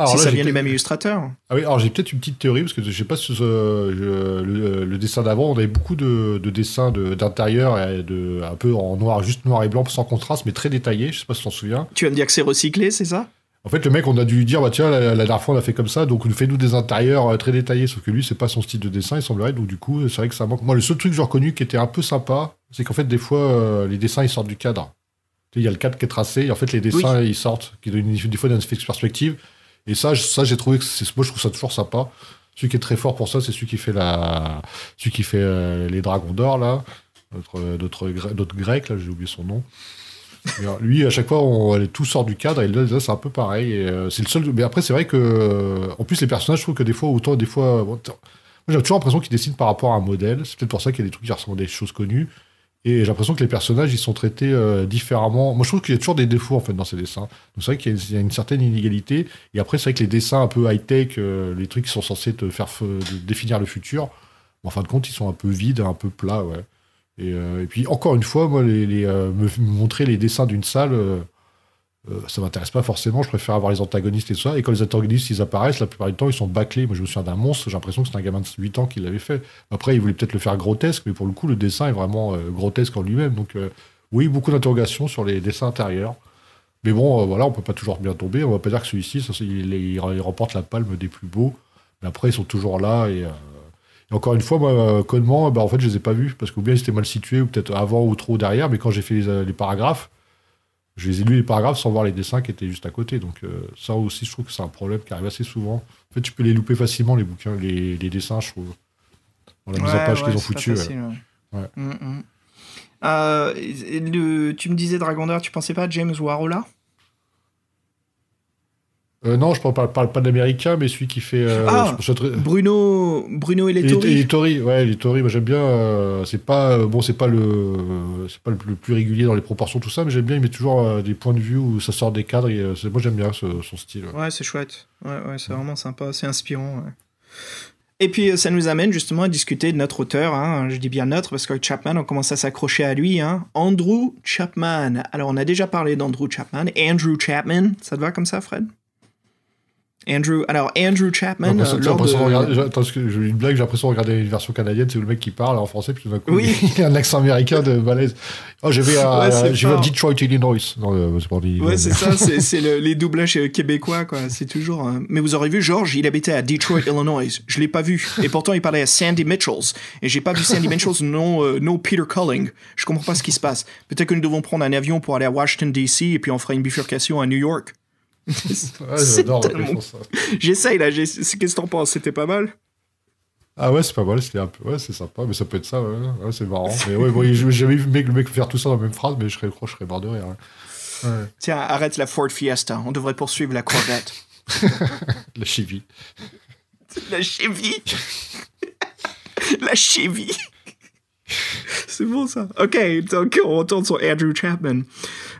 si ça vient du même illustrateur. Ah oui, alors j'ai peut-être une petite théorie, parce que je sais pas si le dessin d'avant, on avait beaucoup de dessins d'intérieur, un peu en noir, juste noir et blanc, sans contraste, mais très détaillés, je sais pas si tu t'en souviens. Tu vas me dire que c'est recyclé, c'est ça? En fait, le mec, on a dû lui dire, bah tiens, la dernière fois, on a fait comme ça, donc fais-nous des intérieurs très détaillés, sauf que lui, c'est pas son style de dessin, il semblerait, donc du coup, c'est vrai que ça manque. Moi, le seul truc que j'ai reconnu qui était un peu sympa, c'est qu'en fait, des fois, les dessins, ils sortent du cadre. Il y a le cadre qui est tracé, et en fait, les dessins, ils sortent, qui donnent des fois une perspective. Et ça, j'ai trouvé que moi, je trouve ça toujours sympa. Celui qui est très fort pour ça, c'est celui qui fait les dragons d'or, là. Notre grec, là, j'ai oublié son nom. Lui, à chaque fois, tout sort du cadre, et là, c'est un peu pareil. Et, c'est le seul. Mais après, c'est vrai que. En plus, les personnages, je trouve que des fois, moi, j'ai toujours l'impression qu'ils dessinent par rapport à un modèle. C'est peut-être pour ça qu'il y a des trucs qui ressemblent à des choses connues. Et j'ai l'impression que les personnages, ils sont traités différemment. Moi, je trouve qu'il y a toujours des défauts, en fait, dans ces dessins. Donc, c'est vrai qu'il y a une certaine inégalité. Et après, c'est vrai que les dessins un peu high-tech, les trucs qui sont censés te faire définir le futur, en fin de compte, ils sont un peu vides, un peu plats, ouais. Et puis, encore une fois, moi, me montrer les dessins d'une salle, ça m'intéresse pas forcément. Je préfère avoir les antagonistes et tout ça. Et quand les antagonistes, ils apparaissent, la plupart du temps, ils sont bâclés. Moi, je me souviens d'un monstre, j'ai l'impression que c'était un gamin de 8 ans qui l'avait fait. Après, il voulait peut-être le faire grotesque, mais pour le coup, le dessin est vraiment grotesque en lui-même. Donc, oui, beaucoup d'interrogations sur les dessins intérieurs. Mais bon, voilà, on peut pas toujours bien tomber. On va pas dire que celui-ci, il remporte la palme des plus beaux. Mais après, ils sont toujours là. Et encore une fois, moi, connement, en fait, je les ai pas vus. Parce que ou bien ils étaient mal situés, ou peut-être avant ou trop derrière. Mais quand j'ai fait les paragraphes, je les ai lus les paragraphes sans voir les dessins qui étaient juste à côté. Donc ça aussi, je trouve que c'est un problème qui arrive assez souvent. En fait, tu peux les louper facilement, les bouquins, les dessins, je trouve. Dans la mise en page qu'ils ont foutue. Ouais. Tu me disais Dragondor, tu pensais pas à James Warola? Non, je parle pas d'américain, mais celui qui fait. Bruno et Lettori. Lettori, ouais, Lettori, moi j'aime bien. C'est pas le plus régulier dans les proportions, tout ça, mais j'aime bien. Il met toujours des points de vue où ça sort des cadres. Et, moi j'aime bien son style. Ouais, c'est chouette. Ouais, c'est vraiment sympa, c'est inspirant. Ouais. Et puis ça nous amène justement à discuter de notre auteur, hein. Je dis bien notre parce que Chapman, on commence à s'accrocher à lui, hein. Andrew Chapman. Alors on a déjà parlé d'Andrew Chapman, Andrew Chapman, ça te va comme ça, Fred? Andrew Chapman. J'ai une blague, j'ai l'impression de regarder une version canadienne, c'est où le mec qui parle en français, puis tout d'un coup, oui. il y a un accent américain de balèze. Oh, je vais à Detroit, Illinois. Non, c'est pas ouais, c'est ça, c'est les doublages québécois, quoi. C'est toujours. Mais vous aurez vu, George, il habitait à Detroit, Illinois. Je l'ai pas vu. Et pourtant, il parlait à Sandy Mitchells. Et j'ai pas vu Sandy Mitchells, non Peter Culling. Je comprends pas ce qui se passe. Peut-être que nous devons prendre un avion pour aller à Washington, D.C. et puis on fera une bifurcation à New York. J'adore tellement... ça. J'essaye là, qu'est-ce que t'en penses? C'était pas mal? Ah ouais, c'est pas mal, c'était un peu... ouais, c'est sympa, mais ça peut être ça, ouais, c'est marrant. Mais ouais, bon, j'ai jamais vu le mec faire tout ça dans la même phrase, mais je serais mort de rire. Ouais. Tiens, arrête la Ford Fiesta, on devrait poursuivre la Corvette. La Chevy. La Chevy. La Chevy. C'est bon ça. Ok, donc on retourne sur Andrew Chapman.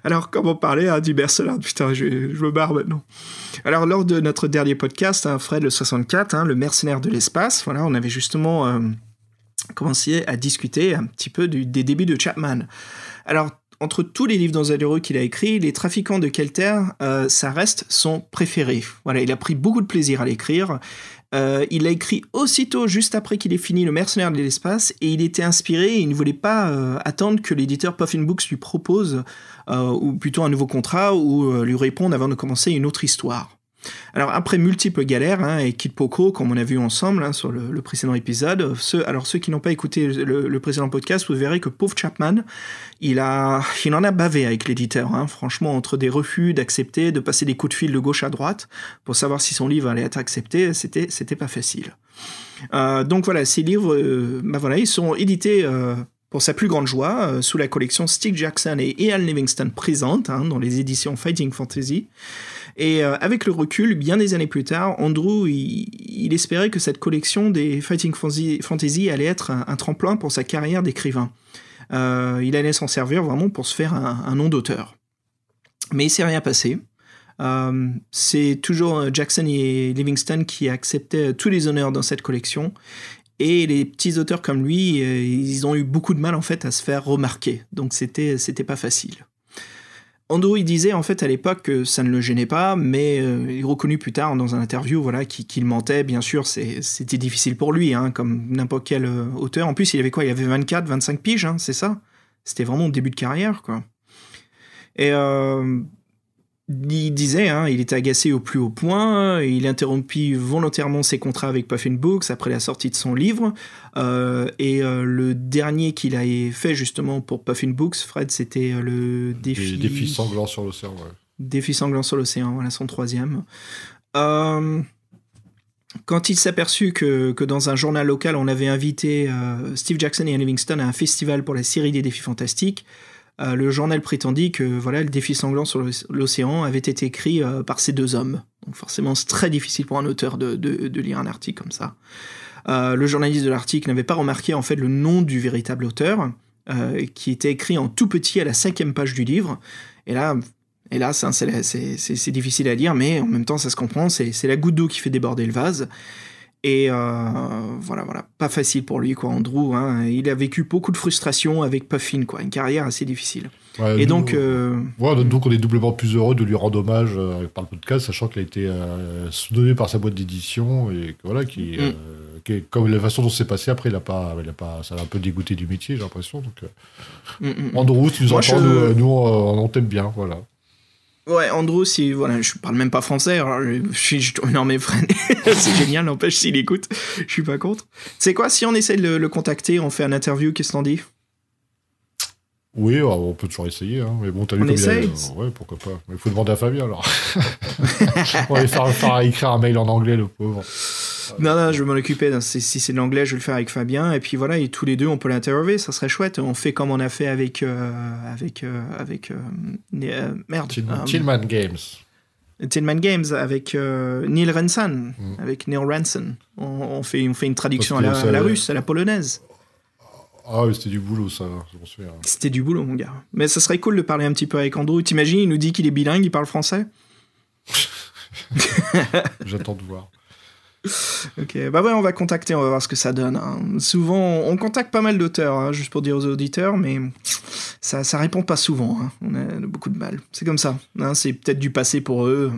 Alors, comme on parlait du Mercenaire, putain, je me barre maintenant. Alors, lors de notre dernier podcast, Fred le 64, le Mercenaire de l'espace, voilà, on avait justement commencé à discuter un petit peu des débuts de Chapman. Alors, entre tous les livres d'Anzaluro qu'il a écrits, Les Trafiquants de Kelter, ça reste son préféré. Voilà, il a pris beaucoup de plaisir à l'écrire. Il l'a écrit aussitôt, juste après qu'il ait fini Le Mercenaire de l'espace, et il était inspiré, et il ne voulait pas attendre que l'éditeur Puffin Books lui propose, ou plutôt un nouveau contrat, ou lui réponde avant de commencer une autre histoire. Alors après multiples galères, et Kid Poco, comme on a vu ensemble sur le précédent épisode, ceux qui n'ont pas écouté le précédent podcast, vous verrez que pauvre Chapman, il en a bavé avec l'éditeur, franchement, entre des refus d'accepter, de passer des coups de fil de gauche à droite pour savoir si son livre allait être accepté, c'était pas facile. Donc voilà, ces livres, ils sont édités pour sa plus grande joie, sous la collection Stieg Jackson et Ian Livingstone présente, dans les éditions Fighting Fantasy. Et avec le recul, bien des années plus tard, Andrew, il espérait que cette collection des Fighting Fantasy allait être un tremplin pour sa carrière d'écrivain. Il allait s'en servir vraiment pour se faire un nom d'auteur. Mais il s'est rien passé. C'est toujours Jackson et Livingstone qui acceptaient tous les honneurs dans cette collection. Et les petits auteurs comme lui, ils ont eu beaucoup de mal en fait à se faire remarquer. Donc c'était pas facile. Andrew, il disait en fait à l'époque que ça ne le gênait pas, mais il reconnut plus tard dans un interview qu'il mentait. Bien sûr, c'était difficile pour lui, comme n'importe quel auteur. En plus, il avait quoi? Il avait 24, 25 piges, c'est ça? C'était vraiment le début de carrière, quoi. Et il disait, il était agacé au plus haut point, il interrompit volontairement ses contrats avec Puffin Books après la sortie de son livre, et le dernier qu'il a fait justement pour Puffin Books, Fred, c'était le Défi sanglant sur l'océan, ouais. Défi sanglant sur l'océan, voilà son 3e. Quand il s'aperçut que dans un journal local, on avait invité Steve Jackson et Ian Livingstone à un festival pour la série des défis fantastiques, le journal prétendit que le défi sanglant sur l'océan avait été écrit par ces deux hommes. Donc forcément, c'est très difficile pour un auteur de lire un article comme ça. Le journaliste de l'article n'avait pas remarqué en fait le nom du véritable auteur, qui était écrit en tout petit à la 5e page du livre. Et là, c'est difficile à lire, mais en même temps, ça se comprend. C'est la goutte d'eau qui fait déborder le vase. Et voilà, pas facile pour lui, quoi, Andrew. Il a vécu beaucoup de frustration avec Puffin, quoi, une carrière assez difficile. Ouais, et donc on est doublement plus heureux de lui rendre hommage par le podcast, sachant qu'il a été soutenu par sa boîte d'édition et voilà, qui comme la façon dont c'est passé après, ça l'a un peu dégoûté du métier, j'ai l'impression. Donc, Andrew, si tu nous entends, nous on t'aime bien, voilà. Ouais, Andrew, si voilà, je parle même pas français, alors je tourne dans mes freins. C'est génial, n'empêche s'il écoute, je suis pas contre. Tu sais quoi, si on essaie de le contacter, on fait un interview, qu'est-ce que t'en dis? Oui, on peut toujours essayer, hein. Mais bon, t'as vu On comme essaye. Ouais, pourquoi pas. Mais il faut demander à Fabien alors. On va lui faire écrire un mail en anglais, le pauvre. Non, je vais m'en occuper. Si c'est de l'anglais, je vais le faire avec Fabien. Et puis voilà, et tous les deux, on peut l'interviewer. Ça serait chouette. On fait comme on a fait avec merde. Tillman Games. Tillman Games avec Neil Ranson. Avec Neil Ranson. On fait une traduction à la russe, à la polonaise. Ah oui, c'était du boulot, ça. Je m'en souviens. C'était du boulot, mon gars. Mais ça serait cool de parler un petit peu avec Andrew. T'imagines, il nous dit qu'il est bilingue, il parle français. J'attends de voir. Ok, bah ouais, on va contacter, on va voir ce que ça donne. Hein. Souvent, on contacte pas mal d'auteurs, hein, juste pour dire aux auditeurs, mais ça répond pas souvent. Hein. On a beaucoup de mal. C'est comme ça. Hein, c'est peut-être du passé pour eux.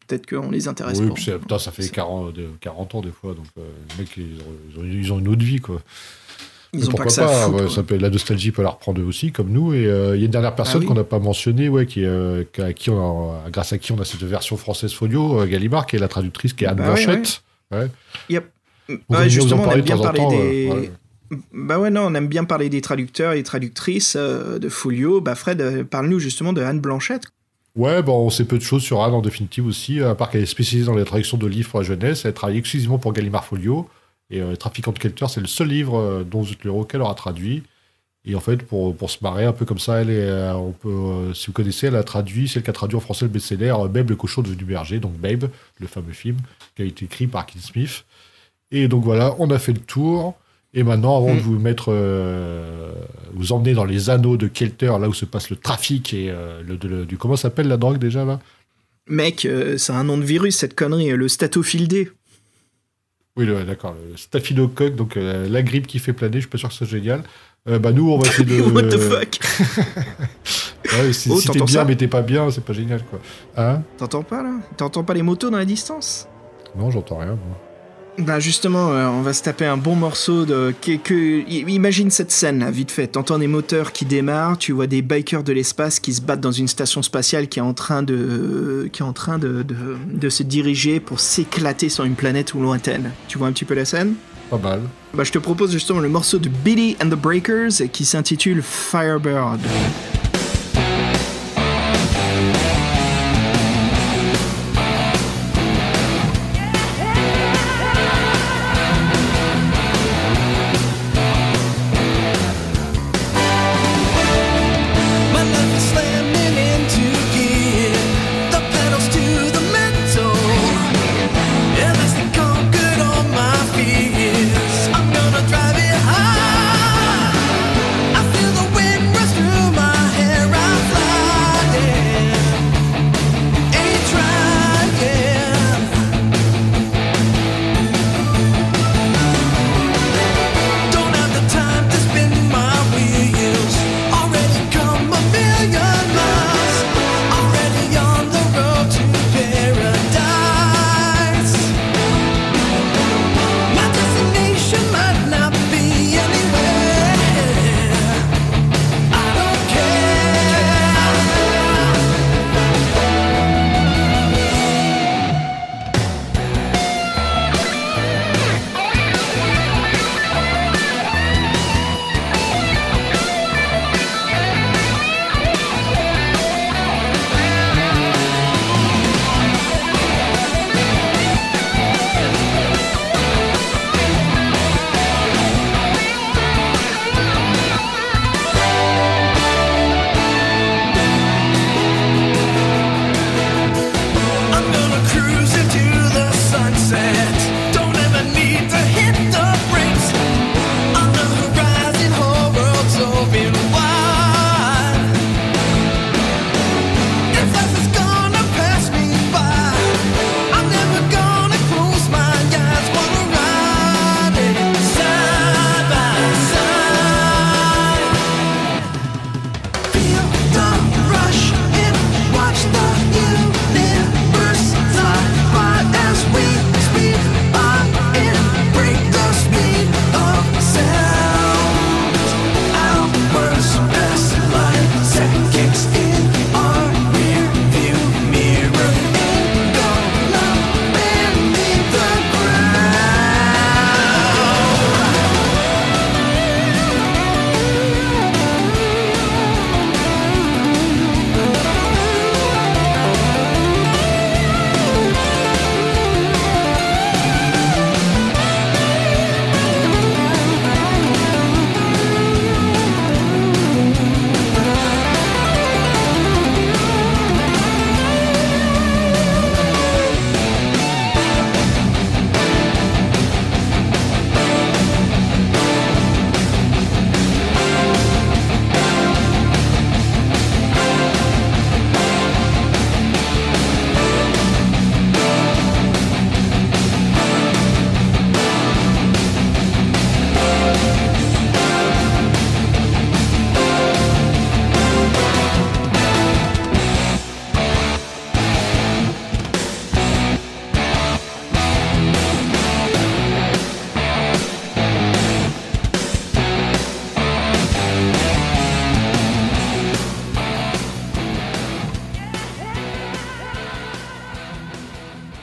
Peut-être qu'on les intéresse pas. Oui, puis putain, ça fait 40 ans des fois, donc les mecs, ils ont une autre vie, quoi. Ils ont pas que ça à foutre, la nostalgie peut la reprendre aussi, comme nous. Et il y a une dernière personne qu'on n'a pas mentionnée, grâce à qui on a cette version française folio, Gallimard, qui est la traductrice, qui est Anne Blanchette. Ouais. Yep. Justement, on aime bien parler des... Bah ouais, non, on aime bien parler des traducteurs et traductrices de folio. Bah Fred, parle-nous justement de Anne Blanchette. Ouais, bon, on sait peu de choses sur Anne en définitive aussi, à part qu'elle est spécialisée dans les traductions de livres pour la jeunesse. Elle travaille exclusivement pour Gallimard Folio. Et Trafiquant de Kelter, c'est le seul livre dont Zutlero qu'elle aura traduit. Et en fait, pour se marrer un peu comme ça, si vous connaissez, elle a traduit, celle qui a traduit en français le best-seller Babe le cochon devenu berger, donc Babe, le fameux film, qui a été écrit par Keith Smith. Et donc voilà, on a fait le tour. Et maintenant, avant de vous emmener dans les anneaux de Kelter, là où se passe le trafic et comment s'appelle la drogue déjà là? Mec, c'est un nom de virus cette connerie, le Statophile. Oui, d'accord, le staphylocoque, donc la grippe qui fait planer, je suis pas sûr que c'est génial. Nous, on va essayer de... What the fuck? Ouais, si t'es bien, mais t'es pas bien, c'est pas génial, quoi. Hein? T'entends pas, là? T'entends pas les motos dans la distance? Non, j'entends rien, moi. Bah justement, on va se taper un bon morceau de... Imagine cette scène, là, vite fait. T'entends des moteurs qui démarrent, tu vois des bikers de l'espace qui se battent dans une station spatiale qui est en train de se diriger pour s'éclater sur une planète lointaine. Tu vois un petit peu la scène? Pas mal. Bah je te propose justement le morceau de Billy and the Breakers qui s'intitule Firebird. I feel the wind rush through my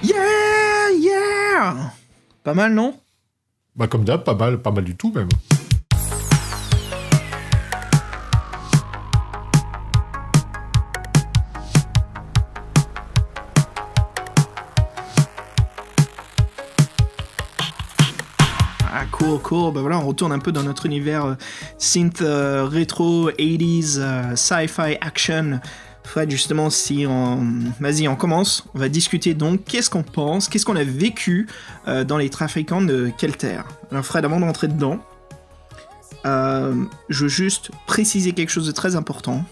Yeah. Pas mal, non? Bah comme d'hab, pas mal du tout même. Ah, cool. Bah voilà, on retourne un peu dans notre univers synth rétro 80s sci-fi action. Fred, justement, vas-y, on commence. On va discuter donc qu'est-ce qu'on pense, qu'est-ce qu'on a vécu dans les trafiquants de Kelter. Alors Fred, avant de rentrer dedans, je veux juste préciser quelque chose de très important.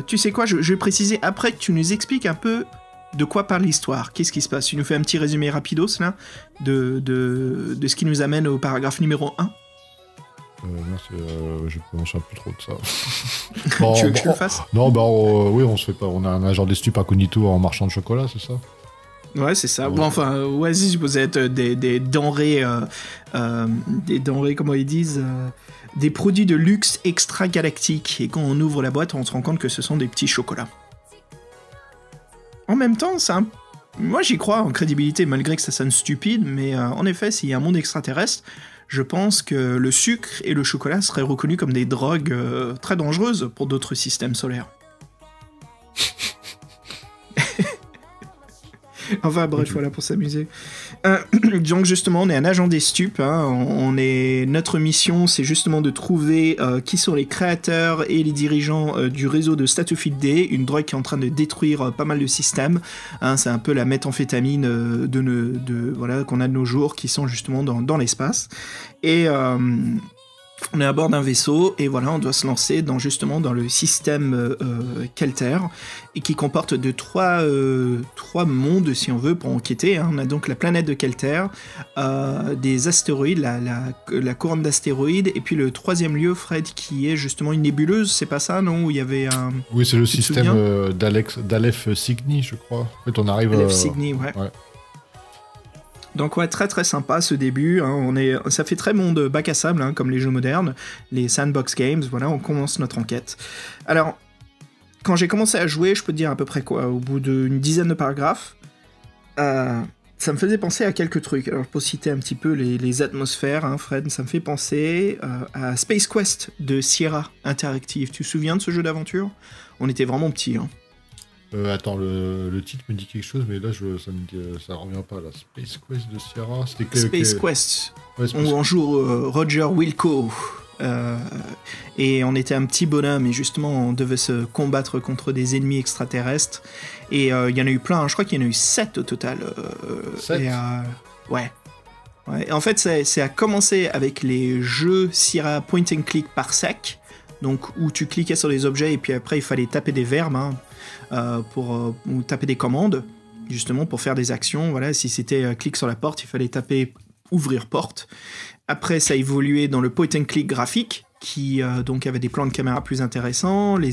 Tu sais quoi, je vais préciser après que tu nous expliques un peu de quoi parle l'histoire, qu'est-ce qui se passe. Tu nous fais un petit résumé rapidos là, de ce qui nous amène au paragraphe numéro 1. Je ne me souviens plus trop de ça. Tu veux que je le fasse? Non, oui, on se fait pas. On a un agent des stupes incognito en marchand de chocolat, c'est ça? Ouais, c'est ça. Bon, enfin, Oasis, vous êtes des denrées, comment ils disent, des produits de luxe extra-galactiques. Et quand on ouvre la boîte, on se rend compte que ce sont des petits chocolats. En même temps, moi j'y crois en crédibilité, malgré que ça sonne stupide, mais en effet, s'il y a un monde extraterrestre, je pense que le sucre et le chocolat seraient reconnus comme des drogues très dangereuses pour d'autres systèmes solaires. Enfin bref, voilà, pour s'amuser. Donc justement, on est un agent des stupes. Notre mission, c'est justement de trouver qui sont les créateurs et les dirigeants du réseau de Statofield D, une drogue qui est en train de détruire pas mal de systèmes. C'est un peu la méthamphétamine voilà, qu'on a de nos jours, qui sont justement dans l'espace. Et on est à bord d'un vaisseau et voilà, on doit se lancer dans le système Kelter, et qui comporte trois mondes, si on veut, pour enquêter. On a donc la planète de Kelter, des astéroïdes, la couronne d'astéroïdes, et puis le troisième lieu, Fred, qui est justement une nébuleuse, c'est pas ça, non? Où il y avait un... Oui, c'est le système d'Aleph Cygni, je crois. En fait, on arrive... Aleph Cygni, ouais. Donc ouais, très très sympa ce début, ça fait très monde bac à sable, comme les jeux modernes, les sandbox games, voilà, on commence notre enquête. Alors, quand j'ai commencé à jouer, je peux te dire à peu près quoi, au bout d'une dizaine de paragraphes, ça me faisait penser à quelques trucs. Alors pour citer un petit peu les atmosphères, Fred, ça me fait penser à Space Quest de Sierra Interactive. Tu te souviens de ce jeu d'aventure? On était vraiment petits, Attends, le titre me dit quelque chose, mais là, ça revient pas, là. Space Quest de Sierra, c'était Space Quest, ouais, où on joue Roger Wilco, et on était un petit bonhomme, et justement, on devait se combattre contre des ennemis extraterrestres, et il y en a eu plein, je crois qu'il y en a eu 7 au total. 7 Ouais. En fait, c'est à commencer avec les jeux Sierra Point and Click par sec, donc où tu cliquais sur les objets, et puis après, il fallait taper des verbes, ou taper des commandes, justement pour faire des actions. Voilà, si c'était clic sur la porte, il fallait taper ouvrir porte. Après, ça a évolué dans le point and click graphique, qui donc avait des plans de caméra plus intéressants. Les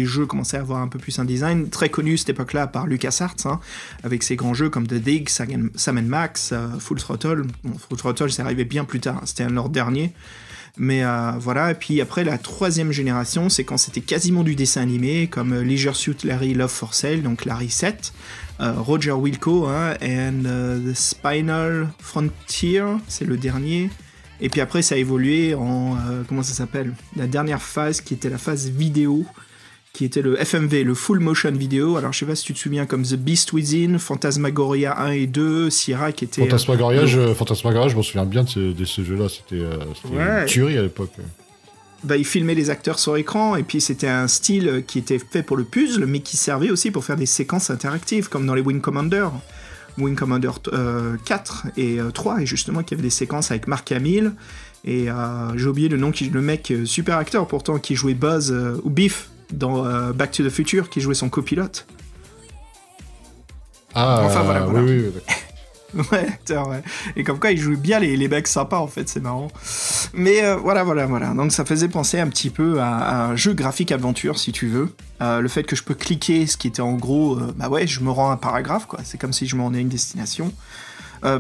jeux commençaient à avoir un peu plus un design très connu à cette époque-là par LucasArts, avec ses grands jeux comme The Dig, Sam & Max, Full Throttle. Bon, Full Throttle, c'est arrivé bien plus tard, c'était leur dernier. Mais voilà, et puis après la troisième génération, c'est quand c'était quasiment du dessin animé, comme Leisure Suit Larry Love for Sale, donc Larry 7, Roger Wilco, and The Spinal Frontier, c'est le dernier. Et puis après, ça a évolué en, comment ça s'appelle? La dernière phase, qui était la phase vidéo, qui était le FMV, le Full Motion Video. Alors je sais pas si tu te souviens, comme The Beast Within, Phantasmagoria 1 et 2, Sierra qui était... Phantasmagoria, je m'en souviens bien de ce jeu-là, c'était une tuerie à l'époque. Bah, il filmait les acteurs sur écran, et puis c'était un style qui était fait pour le puzzle, mais qui servait aussi pour faire des séquences interactives, comme dans les Wing Commander 4 et 3, et justement qui avait des séquences avec Mark Hamill, et j'ai oublié le nom, le mec, super acteur pourtant, qui jouait Buzz, ou Biff, dans Back to the Future, qui jouait son copilote. Enfin voilà. Oui, ouais, acteur, ouais. Et comme quoi, il joue bien les mecs sympas, en fait, c'est marrant. Mais voilà. Donc ça faisait penser un petit peu à un jeu graphique aventure, si tu veux. Le fait que je peux cliquer, ce qui était en gros, je me rends un paragraphe, quoi. C'est comme si je me rendais à une destination.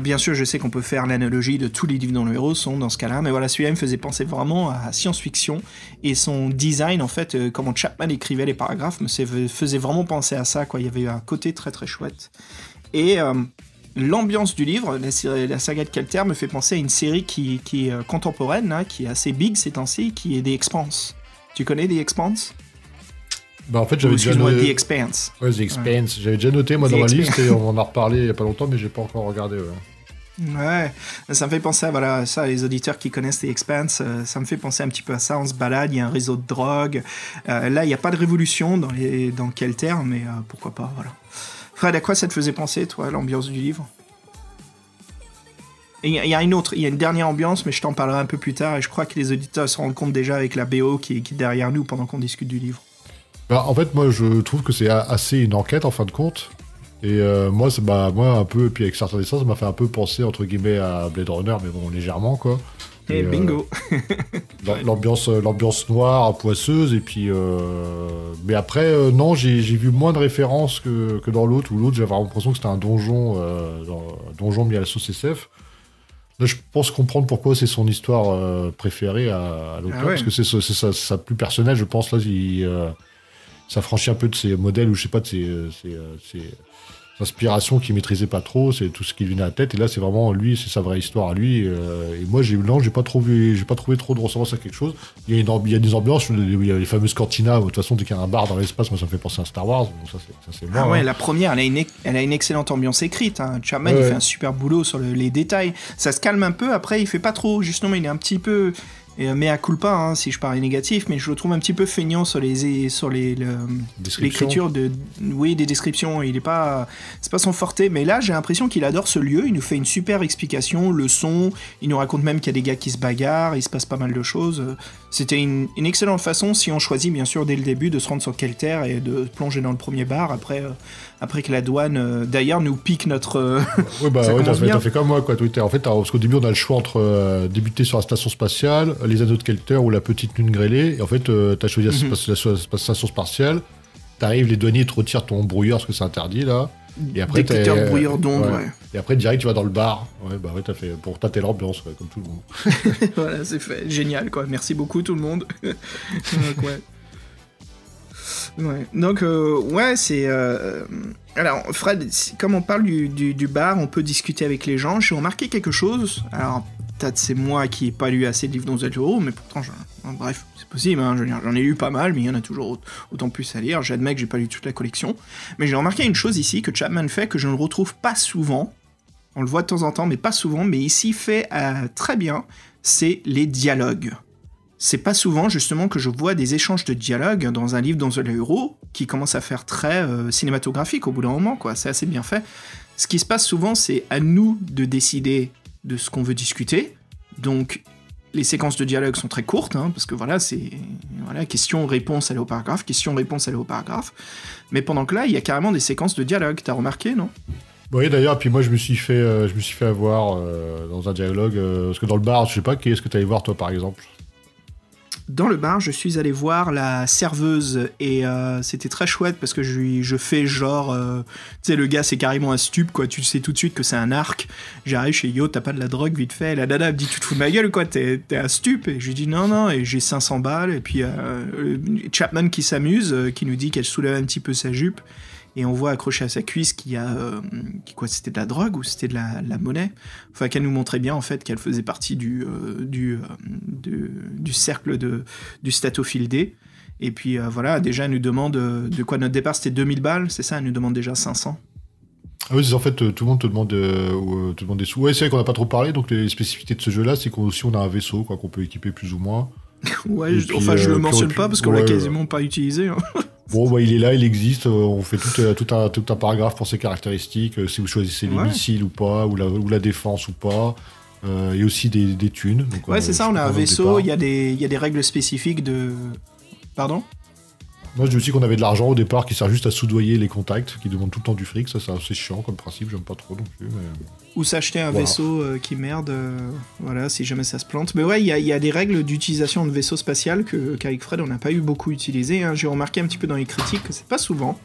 Bien sûr, je sais qu'on peut faire l'analogie de tous les livres dont le héros sont dans ce cas-là, mais voilà, celui-là me faisait penser vraiment à science-fiction, et son design, en fait, comment Chapman écrivait les paragraphes, me faisait vraiment penser à ça, quoi. Il y avait un côté très très chouette. Et l'ambiance du livre, la saga de Kelter, me fait penser à une série qui est contemporaine, hein, qui est assez big ces temps-ci, qui est The Expanse. Tu connais The Expanse ? Bah en fait j'avais déjà noté... noté... The Expanse. Ouais, The Expanse. Ouais. J'avais déjà noté moi dans ma liste et on en a reparlé il y a pas longtemps, mais j'ai pas encore regardé. Ouais, ça me fait penser à voilà, ça, les auditeurs qui connaissent The Expanse, ça me fait penser un petit peu à ça. On se balade, il y a un réseau de drogue. Là, il n'y a pas de révolution dans Kelter, mais pourquoi pas, voilà. Fred, à quoi ça te faisait penser, toi, l'ambiance du livre ? Et il y a une dernière ambiance, mais je t'en parlerai un peu plus tard, et je crois que les auditeurs se rendent compte déjà avec la BO qui est derrière nous pendant qu'on discute du livre. Bah, en fait, moi, je trouve que c'est assez une enquête, en fin de compte. Et moi, un peu, et puis avec certains dessins, ça m'a fait un peu penser, entre guillemets, à Blade Runner, mais bon, légèrement, quoi. Et bingo. L'ambiance noire, poisseuse, et puis... Mais après, non, j'ai vu moins de références que dans l'autre, où l'autre, j'avais l'impression que c'était un donjon mis à la sauce SF. Là, je pense comprendre pourquoi c'est son histoire préférée à l'auteur, parce que c'est sa plus personnelle, je pense, là, ça franchit un peu de ses modèles, ou je sais pas, de ses inspirations qu'il maîtrisait pas trop, c'est tout ce qui lui venait à la tête, et là c'est vraiment lui, c'est sa vraie histoire à lui, et moi j'ai pas trouvé trop de ressemblance à quelque chose. Il y a des ambiances, il y a les fameuses cantinas, de toute façon dès qu'il y a un bar dans l'espace, moi ça me fait penser à Star Wars, donc ça c'est moi. Ah ouais, la première, elle a une excellente ambiance écrite, hein. Chapman il fait un super boulot sur les détails, ça se calme un peu, après il fait pas trop, justement il est un petit peu... mea culpa, hein, si je parlais négatif, mais je le trouve un petit peu feignant sur l'écriture des descriptions. C'est pas son forté, mais là j'ai l'impression qu'il adore ce lieu. Il nous fait une super explication, le son. Il nous raconte même qu'il y a des gars qui se bagarrent. Il se passe pas mal de choses. C'était une excellente façon, si on choisit bien sûr dès le début de se rendre sur Kelter et de plonger dans le premier bar après que la douane d'ailleurs nous pique notre. Oui, bah ouais, t'as fait comme moi, quoi. En fait, parce qu'au début on a le choix entre débuter sur la station spatiale, les anneaux de Kelter ou la petite lune grêlée, et en fait t'as choisi la station spatiale, t'arrives, les douaniers te retirent ton brouilleur parce que c'est interdit là, et après détecteur brouilleur d'onde, ouais. Et après direct tu vas dans le bar, t'as fait pour tâter l'ambiance, comme tout le monde. Voilà, c'est fait, génial quoi, merci beaucoup tout le monde. Donc, ouais. Ouais. Donc, c'est... Alors, Fred, comme on parle du bar, on peut discuter avec les gens. J'ai remarqué quelque chose. Alors, peut-être c'est moi qui n'ai pas lu assez de livres dans Zelda, mais pourtant, bref, c'est possible. Hein, j'en ai lu pas mal, mais il y en a toujours autant plus à lire. J'admets que j'ai pas lu toute la collection. Mais j'ai remarqué une chose ici que Chapman fait, que je ne retrouve pas souvent. On le voit de temps en temps, mais pas souvent. Mais ici, fait très bien, c'est les dialogues. C'est pas souvent, justement, que je vois des échanges de dialogues dans un livre dans The Hero qui commence à faire très cinématographique au bout d'un moment, quoi. C'est assez bien fait. Ce qui se passe souvent, c'est à nous de décider de ce qu'on veut discuter. Donc, les séquences de dialogue sont très courtes, hein, parce que voilà, c'est question-réponse, aller au paragraphe, question-réponse, aller au paragraphe. Mais pendant que là, il y a carrément des séquences de dialogue. T'as remarqué, non ? Oui, d'ailleurs, puis moi je me suis fait avoir dans un dialogue, parce que dans le bar, je sais pas, qui est-ce que t'allais voir toi par exemple ? Dans le bar, je suis allé voir la serveuse et c'était très chouette parce que je fais genre... tu sais, le gars, c'est carrément un stup, quoi. Tu sais tout de suite que c'est un arc. J'arrive chez Yo, t'as pas de la drogue, vite fait. La nana me dit, tu te fous de ma gueule ou quoi ? T'es un stup. Et je lui dis, non, et j'ai 500 balles. Et puis Chapman qui s'amuse, qui nous dit qu'elle soulève un petit peu sa jupe. Et on voit accroché à sa cuisse qu'il y a... c'était de la drogue ou c'était de la monnaie ? Enfin, qu'elle nous montrait bien, en fait, qu'elle faisait partie du cercle du Statophile D. Et puis, voilà, déjà, elle nous demande... de quoi notre départ, c'était 2000 balles, c'est ça ? Elle nous demande déjà 500. Ah oui, c'est en fait, tout le monde te demande des sous. Ouais, c'est vrai qu'on n'a pas trop parlé, donc les spécificités de ce jeu-là, c'est qu'aussi on a un vaisseau, quoi, qu'on peut équiper plus ou moins. Ouais, je le mentionne pas parce qu'on l'a quasiment pas utilisé. Hein. Bon, bah, il est là, il existe, on fait tout un paragraphe pour ses caractéristiques, si vous choisissez les missiles ou pas, ou la défense ou pas, et aussi des thunes. Donc, ouais, c'est ça, on a un vaisseau, il y a des règles spécifiques de... Pardon ? Moi, je dis aussi qu'on avait de l'argent au départ qui sert juste à soudoyer les contacts, qui demandent tout le temps du fric, ça c'est assez chiant comme principe, j'aime pas trop non plus. Mais... Ou s'acheter un vaisseau qui merde, voilà, si jamais ça se plante. Mais ouais, il y a des règles d'utilisation de vaisseau spatial qu'avec Fred, on n'a pas eu beaucoup utilisé. Hein. J'ai remarqué un petit peu dans les critiques que c'est pas souvent.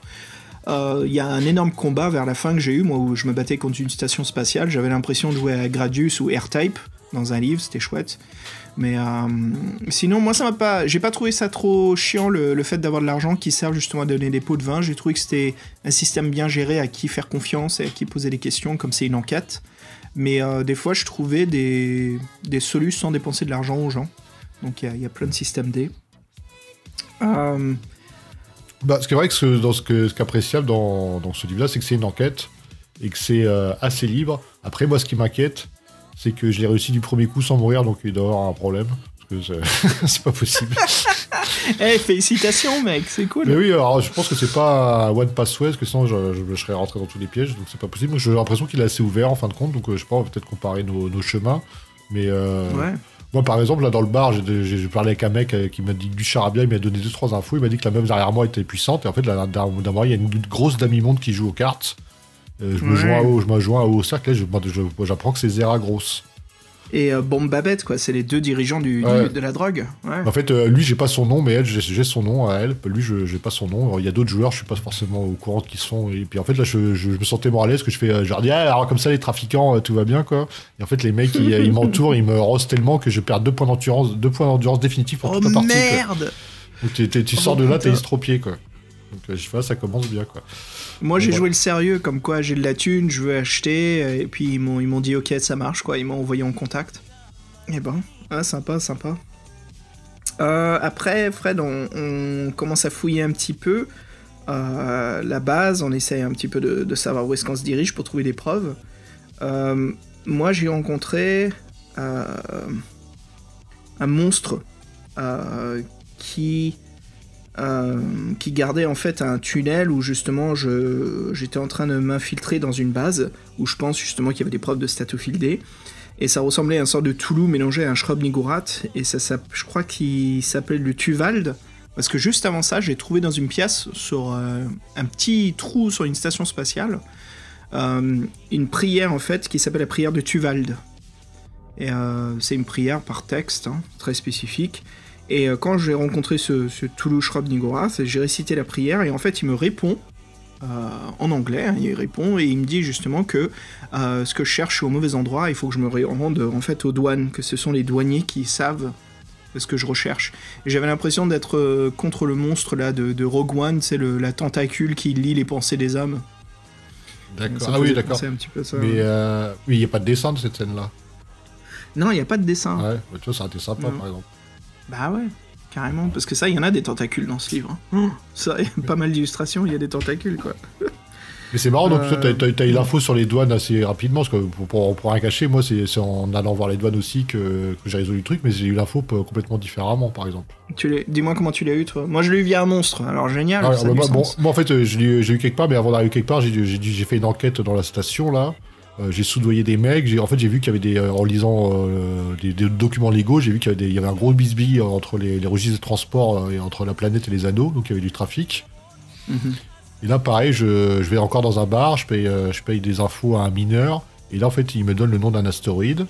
Il y a un énorme combat vers la fin que j'ai eu, moi, où je me battais contre une station spatiale. J'avais l'impression de jouer à Gradius ou R-Type dans un livre, c'était chouette. Mais sinon, moi, ça m'a pas... J'ai pas trouvé ça trop chiant, le fait d'avoir de l'argent qui sert justement à donner des pots de vin. J'ai trouvé que c'était un système bien géré, à qui faire confiance et à qui poser des questions, comme c'est une enquête. Mais des fois, je trouvais des solutions sans dépenser de l'argent aux gens. Donc, il y a plein de systèmes D. Ce qui est vrai que ce qui est appréciable dans ce livre-là, c'est que c'est une enquête et que c'est assez libre. Après, moi, ce qui m'inquiète, c'est que je l'ai réussi du premier coup sans mourir, donc il doit y avoir un problème. Parce que c'est pas possible. Félicitations, mec, c'est cool. Mais oui, alors je pense que c'est pas un one passway, parce que sinon je serais rentré dans tous les pièges, donc c'est pas possible. Donc j'ai l'impression qu'il est assez ouvert en fin de compte, donc je sais pas, on va peut-être comparer nos chemins. Mais ouais. Moi, par exemple, là dans le bar, j'ai parlé avec un mec qui m'a dit que du charabia, il m'a donné 2-3 infos, il m'a dit que la meuf derrière moi était puissante, et en fait, là, d'un moment, il y a une grosse dame immonde qui joue aux cartes. Je me joins au cercle, là, j'apprends que c'est Zera Grosse. Et Bombe Babette, quoi, c'est les deux dirigeants de la drogue. Ouais. En fait, lui, j'ai pas son nom, mais elle, j'ai son nom à elle. Lui, j'ai pas son nom. Alors, il y a d'autres joueurs, je suis pas forcément au courant de qui sont. Et puis en fait, là, je me sentais moins à l'aise, que je fais, je leur dis, alors comme ça, les trafiquants, tout va bien, quoi. Et en fait, les mecs, ils m'entourent, ils me rosent tellement que je perds 2 points d'endurance définitifs pour toute la partie. Oh merde! Donc tu sors de là, t'es estropié, quoi. Donc je sais, ça commence bien, quoi. Moi, j'ai joué le sérieux, comme quoi j'ai de la thune, je veux acheter, et puis ils m'ont dit ok, ça marche, quoi. Ils m'ont envoyé en contact. Et ben, sympa. Après, Fred, on commence à fouiller un petit peu la base, on essaye un petit peu de savoir où est-ce qu'on se dirige pour trouver des preuves. Moi, j'ai rencontré un monstre qui gardait en fait un tunnel où justement j'étais en train de m'infiltrer dans une base où je pense justement qu'il y avait des preuves de Statofield D, et ça ressemblait à un sort de Toulouse mélangé à un Shrub Niggurat, et je crois qu'il s'appelle le Tuvald, parce que juste avant ça j'ai trouvé dans une pièce sur un petit trou sur une station spatiale une prière en fait qui s'appelle la prière de Tuvald, et c'est une prière par texte, très spécifique. Et quand j'ai rencontré ce Toulouse Shrub Niggurat, j'ai récité la prière, et en fait il me répond en anglais, il répond et il me dit justement que ce que je cherche est au mauvais endroit, il faut que je me rende en fait aux douanes, que ce sont les douaniers qui savent ce que je recherche. Et j'avais l'impression d'être contre le monstre là de Rogue One, c'est la tentacule qui lit les pensées des hommes. D'accord. Ah oui, d'accord. Un petit peu ça. Mais oui, il n'y a pas de dessin de cette scène-là. Non, il n'y a pas de dessin. Ouais, tu vois, ça aurait été sympa, par exemple. Bah ouais, carrément, parce que ça, il y en a des tentacules dans ce livre. Ça, il y a pas mal d'illustrations, il y a des tentacules, quoi. Mais c'est marrant, donc t'as eu l'info sur les douanes assez rapidement, parce que pour rien cacher, moi, c'est en allant voir les douanes aussi que j'ai résolu le truc, mais j'ai eu l'info complètement différemment, par exemple. Dis-moi comment tu l'as eu, toi. Moi, je l'ai eu via un monstre, alors génial. Ah, moi, en fait, j'ai eu quelque part, mais avant d'arriver quelque part, j'ai fait une enquête dans la station, là. J'ai soudoyé des mecs, j'ai vu qu'il y avait en lisant des documents légaux, j'ai vu qu'il y avait un gros bisbille entre les registres de transport et entre la planète et les anneaux, donc il y avait du trafic. Et là pareil, je vais encore dans un bar, je paye des infos à un mineur, et là en fait il me donne le nom d'un astéroïde.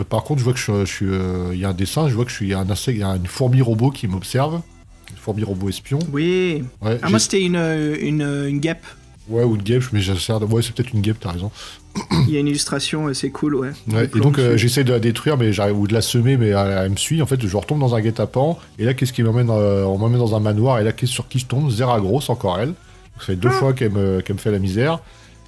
Par contre je vois que il y a un dessin, je vois que il y a une fourmi robot qui m'observe, une fourmi robot espion. Oui. Ouais, moi c'était une guêpe. Ouais, ou une guêpe, mais ouais, c'est peut-être une guêpe, t'as raison. Il y a une illustration, c'est cool, ouais. Et donc, j'essaie de la détruire, ou de la semer, mais elle me suit. En fait, je retombe dans un guet-apens, et là, qu'est-ce qui m'emmène on m'emmène dans un manoir, et là, sur qui je tombe? Zera Grosse, encore elle. Donc, ça fait 2 fois qu'elle me fait la misère.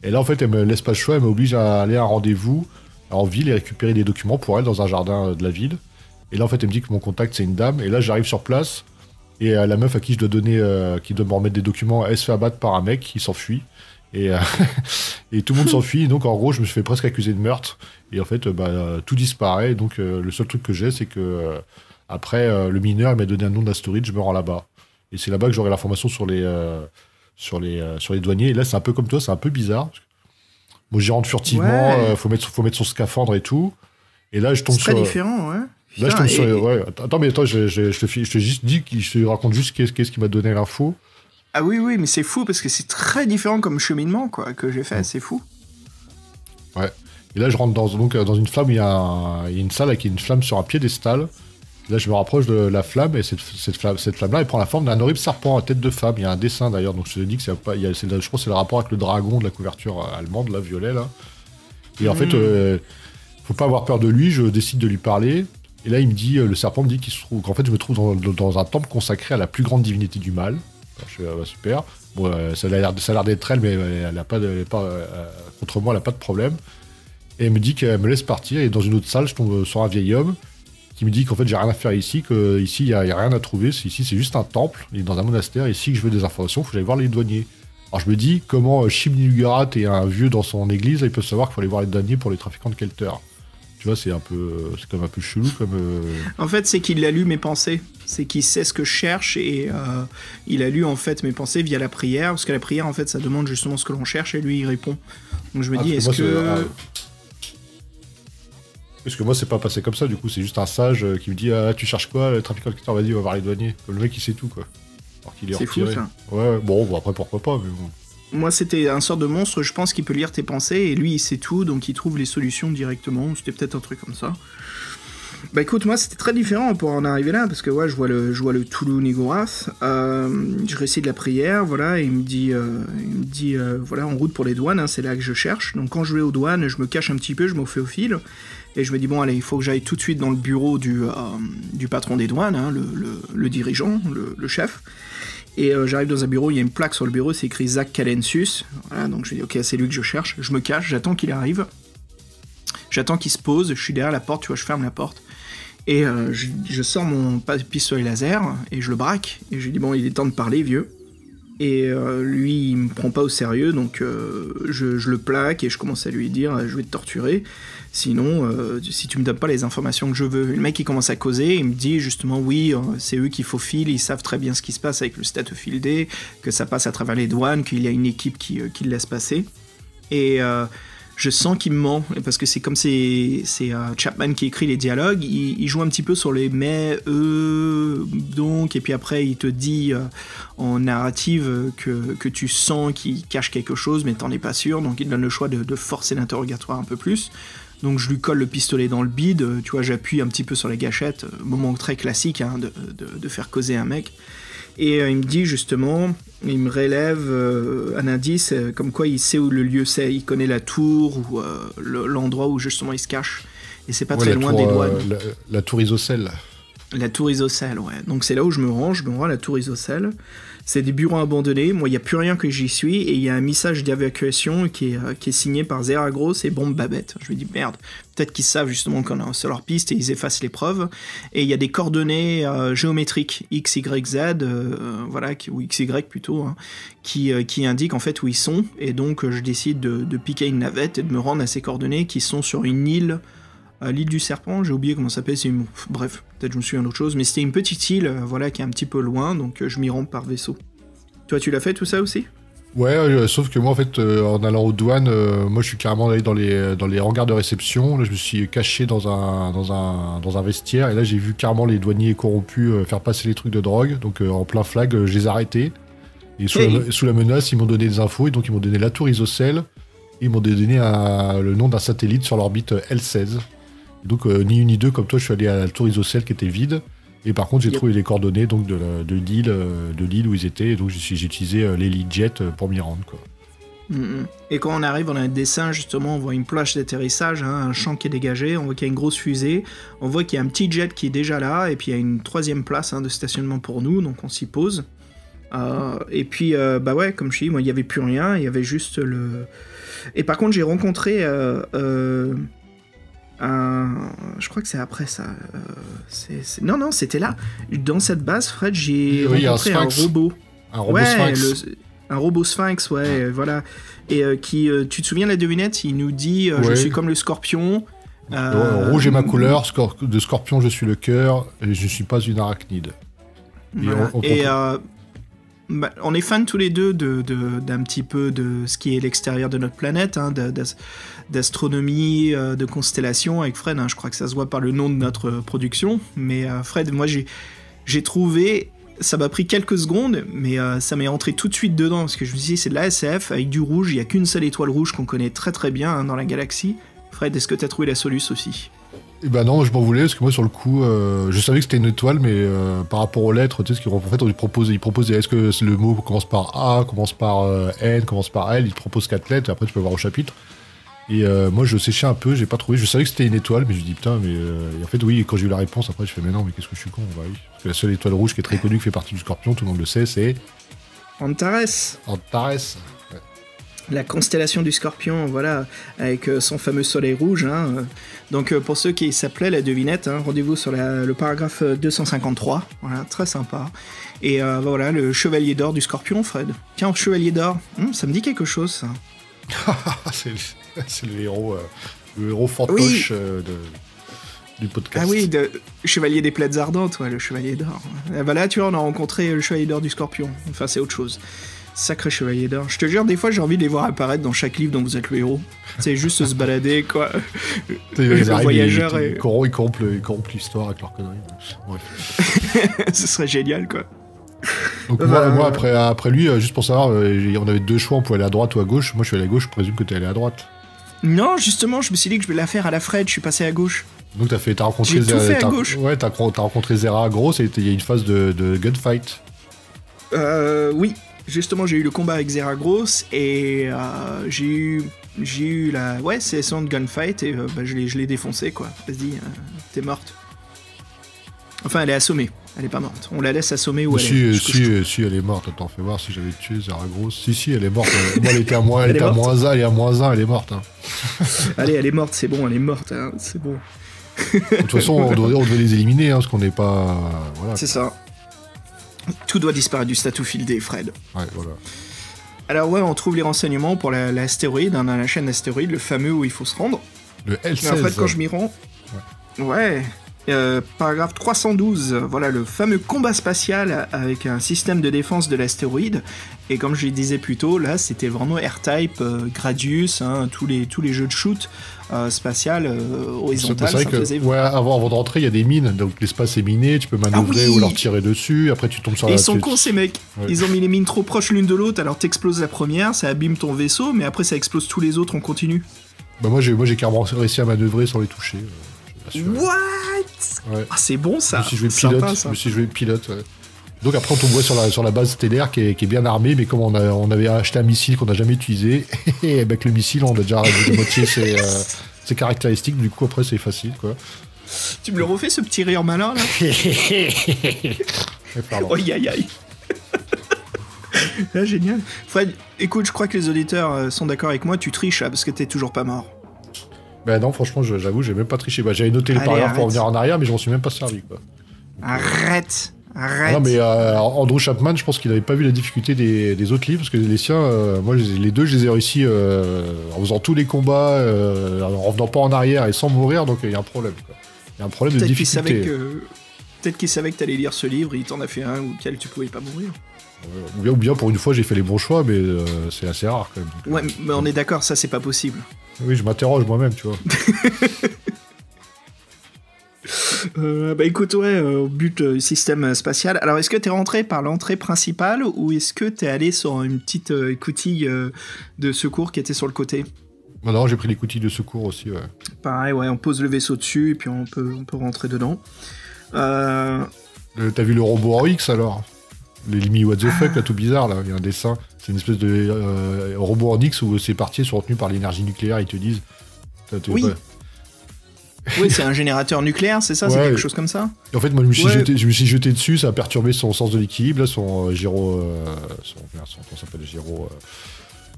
Et là, en fait, elle me laisse pas le choix, elle m'oblige à aller à un rendez-vous en ville et récupérer des documents pour elle dans un jardin de la ville. Et là, en fait, elle me dit que mon contact, c'est une dame. Et là, j'arrive sur place, et la meuf à qui je dois donner, qui doit me remettre des documents, elle se fait abattre par un mec qui s'enfuit. Et tout le monde s'enfuit, donc en gros je me suis fait presque accuser de meurtre, et en fait tout disparaît, donc le seul truc que j'ai, c'est que après le mineur il m'a donné un nom d'astéroïde, je me rends là-bas, et c'est là-bas que j'aurai l'information sur les douaniers. Et là c'est un peu comme toi, c'est un peu bizarre. Moi j'y rentre furtivement, ouais. faut mettre son scaphandre et tout, et là je tombe sur... C'est très différent, ouais. Là je tombe sur... Ouais. Attends, je te juste dis, je te raconte juste qu'est-ce qui m'a donné l'info. Ah oui, mais c'est fou, parce que c'est très différent comme cheminement, quoi, que j'ai fait, c'est fou. Ouais. Et là, je rentre dans une flamme, il y a une salle avec une flamme sur un piédestal. Là, je me rapproche de la flamme, et cette flamme-là, elle prend la forme d'un horrible serpent à tête de femme. Il y a un dessin d'ailleurs, donc je te dis que je pense que c'est le rapport avec le dragon de la couverture allemande, là, violet, là. Et en fait, faut pas avoir peur de lui, je décide de lui parler. Et là, il me dit, le serpent me dit qu'en fait, je me trouve dans un temple consacré à la plus grande divinité du mal. Alors, je fais, super. Bon, ça a l'air d'être elle, mais elle a pas contre moi, elle a pas de problème. Et elle me dit qu'elle me laisse partir, et dans une autre salle, je tombe sur un vieil homme qui me dit qu'en fait, j'ai rien à faire ici, qu'ici, il y a rien à trouver. Ici, c'est juste un temple, il est dans un monastère, et si je veux des informations, il faut que j'aille voir les douaniers. Alors je me dis, comment Shib-Niggurath et un vieux dans son église, ils peuvent savoir qu'il faut aller voir les douaniers pour les trafiquants de Kelter. Tu vois, c'est comme un peu chelou. En fait, c'est qu'il a lu mes pensées. C'est qu'il sait ce que je cherche, et il a lu en fait mes pensées via la prière, parce que la prière, en fait, ça demande justement ce que l'on cherche, et lui, il répond. Donc je me dis, est-ce que... Parce que moi, c'est pas passé comme ça, du coup, c'est juste un sage qui me dit, ah, tu cherches quoi, le trafiquant de Kelter, vas-y, on va voir les douaniers. Le mec, il sait tout, quoi. Alors qu'il est retiré. Fou, ça. Ouais, bon, après, pourquoi pas, mais bon. Moi, c'était un sort de monstre, je pense qu'il peut lire tes pensées, et lui, il sait tout, donc il trouve les solutions directement. C'était peut-être un truc comme ça. Bah écoute, moi, c'était très différent pour en arriver là, parce que ouais, je vois le Tulu-Niggurath, je récite la prière, voilà, et il me dit voilà, en route pour les douanes, hein, c'est là que je cherche. Donc quand je vais aux douanes, je me cache un petit peu, je me fais au fil, et je me dis, bon, allez, il faut que j'aille tout de suite dans le bureau du patron des douanes, hein, le dirigeant, le chef. Et j'arrive dans un bureau, il y a une plaque sur le bureau, c'est écrit Zach Calensus. Voilà, donc je dis, ok, c'est lui que je cherche. Je me cache, j'attends qu'il arrive. J'attends qu'il se pose, je suis derrière la porte, tu vois, je ferme la porte. Et je sors mon pistolet laser, et je le braque. Et je lui dis, bon, il est temps de parler, vieux. Et lui, il me prend pas au sérieux, donc je le plaque, et je commence à lui dire, je vais te torturer. Sinon, si tu me donnes pas les informations que je veux. Le mec, il commence à causer, il me dit justement, oui, c'est eux qui faufilent, ils savent très bien ce qui se passe avec le Statofield, que ça passe à travers les douanes, qu'il y a une équipe qui le laisse passer. Et je sens qu'il me ment, parce que c'est comme c'est Chapman qui écrit les dialogues, il joue un petit peu sur les mais, donc, et puis après il te dit en narrative que tu sens qu'il cache quelque chose, mais t'en es pas sûr, donc il te donne le choix de forcer l'interrogatoire un peu plus. Donc je lui colle le pistolet dans le bide, tu vois, j'appuie un petit peu sur les gâchettes, moment très classique, hein, de faire causer un mec. Et il me dit justement, il me relève un indice, comme quoi il sait où le lieu c'est, il connaît la tour, ou l'endroit où justement il se cache, et c'est pas très loin des douanes. La tour Isocèle. La tour Isocèle, ouais. Donc c'est là où je me rends à la tour Isocèle. C'est des bureaux abandonnés, moi il n'y a plus rien que j'y suis, et il y a un message d'évacuation qui est signé par Zeragros et Bombe Babette. Je me dis, merde, peut-être qu'ils savent justement qu'on est sur leur piste et ils effacent les preuves. Et il y a des coordonnées géométriques, X, Y, Z, voilà, ou XY plutôt, hein, qui indiquent en fait où ils sont, et donc je décide de piquer une navette et de me rendre à ces coordonnées qui sont sur une île, l'île du Serpent, j'ai oublié comment ça s'appelle, bref, peut-être je me souviens d'autre chose, mais c'était une petite île, voilà, qui est un petit peu loin, donc je m'y rends par vaisseau. Toi, tu l'as fait tout ça aussi ? Ouais, sauf que moi, en fait, en allant aux douanes, moi, je suis carrément allé dans les hangars de réception. Là, je me suis caché dans un vestiaire, et là, j'ai vu carrément les douaniers corrompus faire passer les trucs de drogue. Donc, en plein flag, je les ai arrêtés. Et sous la menace, ils m'ont donné des infos, et donc ils m'ont donné la tour Isocèle, et ils m'ont donné le nom d'un satellite sur l'orbite L16. Donc, ni une ni deux, comme toi, je suis allé à la tour Isocèle qui était vide. Et par contre, j'ai trouvé les coordonnées donc, de l'île où ils étaient. Et donc, j'ai utilisé l'HeliJet pour m'y rendre, quoi. Et quand on arrive, on a un dessin, justement, on voit une plage d'atterrissage, hein, un champ qui est dégagé, on voit qu'il y a une grosse fusée, on voit qu'il y a un petit jet qui est déjà là, et puis il y a une troisième place, hein, de stationnement pour nous, donc on s'y pose. Et puis, bah ouais, comme je dis, moi, il n'y avait plus rien, il y avait juste le... Et par contre, j'ai rencontré... je crois que c'est après ça. Non, c'était là. Dans cette base, Fred, j'ai rencontré un robot. Un robot sphinx. Un robot sphinx, ouais, voilà. Et tu te souviens de la devinette ? Il nous dit je suis comme le scorpion. Rouge est ma couleur, de scorpion je suis le cœur, et je suis pas une arachnide. Voilà. On est fans tous les deux d'un petit peu de ce qui est l'extérieur de notre planète, hein, d'astronomie, de constellation avec Fred, hein, je crois que ça se voit par le nom de notre production, mais Fred, moi j'ai trouvé, ça m'a pris quelques secondes, mais ça m'est rentré tout de suite dedans, parce que je me suis dit c'est de la SF avec du rouge, il n'y a qu'une seule étoile rouge qu'on connaît très très bien, hein, dans la galaxie. Fred, est-ce que tu as trouvé la solution aussi ? Et bah non, je m'en voulais parce que moi sur le coup, je savais que c'était une étoile, mais par rapport aux lettres, tu sais, en fait, il proposait est-ce que le mot commence par A, commence par N, commence par L, il te propose 4 lettres, et après tu peux voir au chapitre. Et moi je séchais un peu, j'ai pas trouvé, je savais que c'était une étoile, mais je me dis putain, mais et en fait oui, quand j'ai eu la réponse, après je fais mais non, mais qu'est-ce que je suis con, bah oui. Parce que la seule étoile rouge qui est très connue, qui fait partie du Scorpion, tout le monde le sait, c'est Antares. Antares. Ouais. La constellation du Scorpion, voilà, avec son fameux soleil rouge. Hein. Donc pour ceux qui s'appelaient la devinette, hein, rendez-vous sur le paragraphe 253, voilà, très sympa. Et voilà, le chevalier d'or du Scorpion, Fred. Tiens, chevalier d'or, ça me dit quelque chose, ça. c'est le héros fantoche du podcast. Ah oui, chevalier des plaides ardentes, ouais, le chevalier d'or. Et bah là, tu vois, on a rencontré le chevalier d'or du Scorpion. Enfin, c'est autre chose. Sacré chevalier d'or. Je te jure, des fois, j'ai envie de les voir apparaître dans chaque livre dont vous êtes le héros. C'est juste se balader, quoi. Le voyageur ils corrompent l'histoire avec leurs conneries. Bref. Ce serait génial, quoi. Donc moi après lui, juste pour savoir, on avait 2 choix, on pouvait aller à droite ou à gauche. Moi, je suis allé à gauche, je présume que t'es allé à droite. Non, justement, je me suis dit que je vais la faire à la Fred, je suis passé à gauche. Donc t'as rencontré J'ai tout fait à gauche. Ouais, t'as rencontré Zera Gross et il y a une phase de gunfight. Oui. Justement, j'ai eu le combat avec Zeragros et j'ai eu la session de gunfight et je l'ai défoncé, quoi. Vas-y, t'es morte. Enfin, elle est assommée. Elle est pas morte. On la laisse assommer ou si elle est morte. Attends, fais voir si j'avais tué Zeragros. Si, elle est morte. Moi, elle était à moins 1, elle est à moins 1, elle est morte. Hein. Allez, elle est morte, c'est bon, elle est morte, hein, c'est bon. De toute façon, on devait les éliminer, hein, parce qu'on n'est pas... Voilà. C'est ça. Tout doit disparaître du statut fieldé, Fred. Ouais, voilà. Alors ouais, on trouve les renseignements pour l'astéroïde, dans la chaîne d'astéroïdes, le fameux où il faut se rendre. Le L16. Mais en fait, quand je m'y rends... Ouais. Paragraphe 312, voilà le fameux combat spatial avec un système de défense de l'astéroïde. Et comme je le disais plus tôt, là c'était vraiment R-Type, Gradius, hein, tous les jeux de shoot spatial horizontal. C'est vrai que avant de rentrer, il y a des mines, donc l'espace est miné, tu peux manœuvrer ou leur tirer dessus, après tu tombes sur Ils sont cons ces mecs, Ils ont mis les mines trop proches l'une de l'autre, alors t'exploses la première, ça abîme ton vaisseau, mais après ça explose tous les autres en continu. Bah moi j'ai carrément réussi à manœuvrer sans les toucher. What? Ouais. Ah, c'est bon ça. Je me suis joué pilote. Ouais. Donc après on tombe sur la base stellaire qui est bien armée, mais comme on avait acheté un missile qu'on n'a jamais utilisé, et avec le missile on a déjà réduit de moitié ses caractéristiques, du coup après c'est facile, quoi. Tu me le refais ce petit rire malin là? Aïe aïe aïe. Ah, génial. Fred, écoute, je crois que les auditeurs sont d'accord avec moi, tu triches là, parce que t'es toujours pas mort. Bah non, franchement, j'avoue, j'ai même pas triché. Bah, j'avais noté les paragraphes pour revenir en arrière, mais je m'en suis même pas servi, quoi. Arrête. Non, mais Andrew Chapman, je pense qu'il avait pas vu la difficulté des autres livres, parce que les siens, moi, les deux, je les ai réussi en faisant tous les combats, en revenant pas en arrière et sans mourir, donc il y a un problème, quoi. Il y a un problème de difficulté. Peut-être qu'il savait que t'allais lire ce livre, il t'en a fait un auquel tu pouvais pas mourir. Ou bien, pour une fois, j'ai fait les bons choix, mais c'est assez rare, quand même. Donc, ouais, mais on est d'accord, ça, c'est pas possible. Oui, je m'interroge moi-même, tu vois. Bah écoute, au but système spatial. Alors, est-ce que t'es rentré par l'entrée principale ou est-ce que t'es allé sur une petite écoutille de secours qui était sur le côté? Non, j'ai pris l'écoutille de secours aussi, ouais. Pareil, ouais, on pose le vaisseau dessus et puis on peut rentrer dedans. T'as vu le robot en X alors? Les what the fuck, là, tout bizarre, là, il y a un dessin. C'est une espèce de robot en X où ces parties sont retenues par l'énergie nucléaire, ils te disent. Oui. Oui, c'est un générateur nucléaire, c'est ça? Ouais, c'est quelque chose comme ça? Et en fait, moi, je me suis jeté dessus, ça a perturbé son sens de l'équilibre, là, son gyro... comment ça s'appelle, gyro...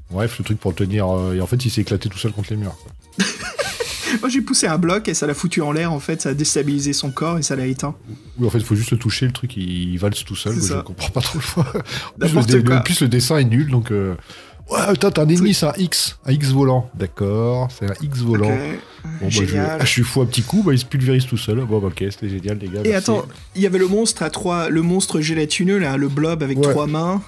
Bref, le truc pour le tenir... et en fait, il s'est éclaté tout seul contre les murs, quoi. Moi, j'ai poussé un bloc et ça l'a foutu en l'air, en fait, ça a déstabilisé son corps et ça l'a éteint. Oui, en fait, il faut juste le toucher, le truc, il valse tout seul, je comprends pas trop le choix. En plus, le dessin est nul, donc... Ouais, putain, t'as un ennemi, c'est un X volant. D'accord, c'est un X volant. Okay. Bon, bah, je suis fou à petit coup, bah, il se pulvérise tout seul. Bon, bah, ok, c'était génial, les gars. Et attends, il y avait le monstre le monstre gélatineux, là, le blob avec 3 mains,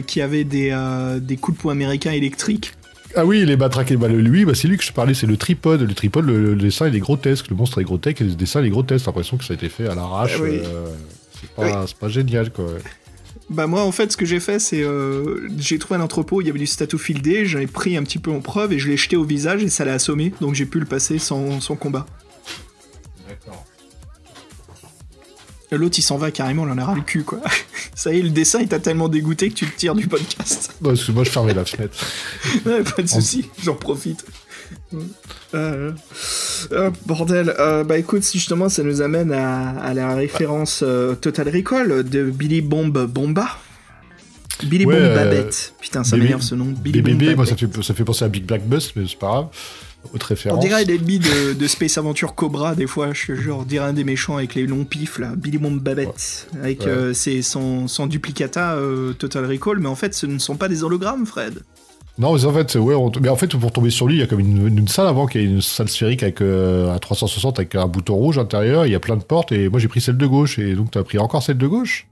qui avait des coups de poing américains électriques. Ah oui, les batraqués, bah, c'est lui que je te parlais, c'est le tripode. Le tripode, le dessin, il est grotesque. Le monstre est grotesque et le dessin, il est grotesque. T'as l'impression que ça a été fait à l'arrache. Oui. C'est pas génial, quoi. Bah moi en fait ce que j'ai fait c'est j'ai trouvé un entrepôt, il y avait du statut fieldé, j'en ai pris un petit peu en preuve et je l'ai jeté au visage et ça l'a assommé, donc j'ai pu le passer sans combat. L'autre, il s'en va carrément, on en a ras le cul, quoi. Ça y est, le dessin, il t'a tellement dégoûté que tu le tires du podcast. Non, parce que moi, je fermais la fenêtre. Ouais, pas de soucis, j'en profite. Bordel. Bah écoute, si justement, ça nous amène à la référence Total Recall de Billy Bomb Bomba. Billy Bomb Babette. Putain, ça m'énerve ce nom. Billy Bomb BBB, moi, Babette. ça fait penser à Big Black Bus, mais c'est pas grave. Autre référence. On dirait l'ennemi de Space Adventure Cobra, des fois, je te jure, on dirait un des méchants avec les longs pifs, là, Billy Bomb Babette, avec son duplicata Total Recall, mais en fait, ce ne sont pas des hologrammes, Fred. Non, mais en fait, mais en fait, pour tomber sur lui, il y a comme une salle avant, qui est une salle sphérique avec à 360 avec un bouton rouge à l'intérieur, il y a plein de portes, et moi j'ai pris celle de gauche, et donc t'as pris encore celle de gauche?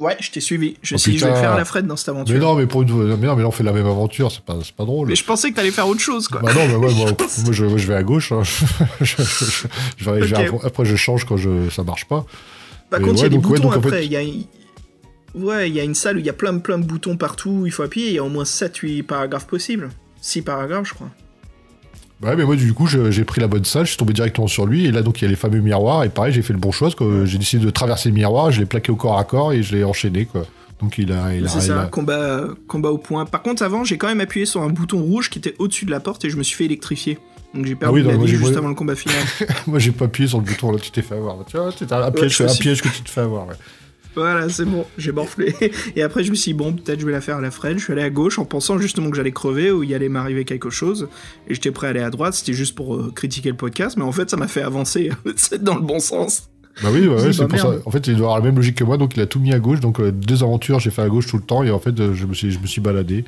Ouais, je t'ai suivi. Je vais faire à la Fred dans cette aventure. Mais non, mais là on fait la même aventure, c'est pas drôle. Mais je pensais que t'allais faire autre chose, quoi. Bah non, mais moi je vais à gauche. Hein. Après je change quand ça marche pas. Par contre, il y a des boutons après. Il y a une salle où il y a plein de boutons partout, il faut appuyer, il y a au moins 7-8 paragraphes possibles. 6 paragraphes, je crois. Ouais, mais moi, du coup, j'ai pris la bonne salle, je suis tombé directement sur lui, et là, donc, il y a les fameux miroirs, et pareil, j'ai fait le bon choix, parce que j'ai décidé de traverser le miroir, je l'ai plaqué au corps à corps, et je l'ai enchaîné, quoi. Donc, c'est ça, combat au point. Par contre, avant, j'ai quand même appuyé sur un bouton rouge qui était au-dessus de la porte, et je me suis fait électrifier. Donc, j'ai perdu la vie juste avant le combat final. Moi, j'ai pas appuyé sur le bouton, là, tu t'es fait avoir. Tu vois, c'est un piège que tu te fais avoir, ouais. Voilà, c'est bon, j'ai morflé. Et après, je me suis dit, bon, peut-être je vais la faire à la Fred. Je suis allé à gauche en pensant justement que j'allais crever ou il allait m'arriver quelque chose. Et j'étais prêt à aller à droite, c'était juste pour critiquer le podcast. Mais en fait, ça m'a fait avancer dans le bon sens. Bah oui, c'est pour ça. En fait, il doit avoir la même logique que moi, donc il a tout mis à gauche. Donc, 2 aventures, j'ai fait à gauche tout le temps. Et en fait, je me suis baladé.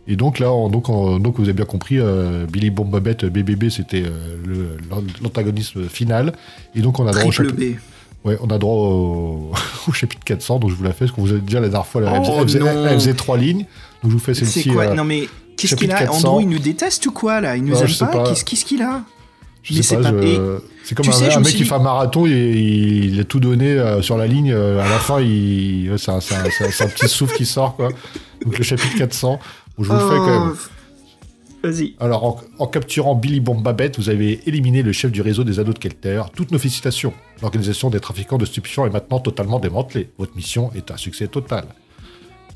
Et donc là, donc vous avez bien compris, Billy Bomb Babette, BBB, c'était l'antagonisme final. Et donc, on a droit au chapitre. Ouais, on a droit au chapitre 400, donc je vous la fais, parce qu'on vous a déjà la dernière fois, elle faisait 3 lignes, donc je vous fais celle-ci. C'est quoi? Non mais, qu'est-ce qu'il a? 400. Andrew, il nous déteste ou quoi, là? Il nous aime pas? Qu'est-ce qu'il a? C'est comme un mec qui fait un marathon, et il a tout donné sur la ligne, à la fin, c'est un petit souffle qui sort, quoi. Donc le chapitre 400, je vous le fais quand même. Vas-y. Alors, en capturant Billy Bomb Babette, vous avez éliminé le chef du réseau des ados de Kelter. Toutes nos félicitations. L'organisation des trafiquants de stupéfiants est maintenant totalement démantelée. Votre mission est un succès total.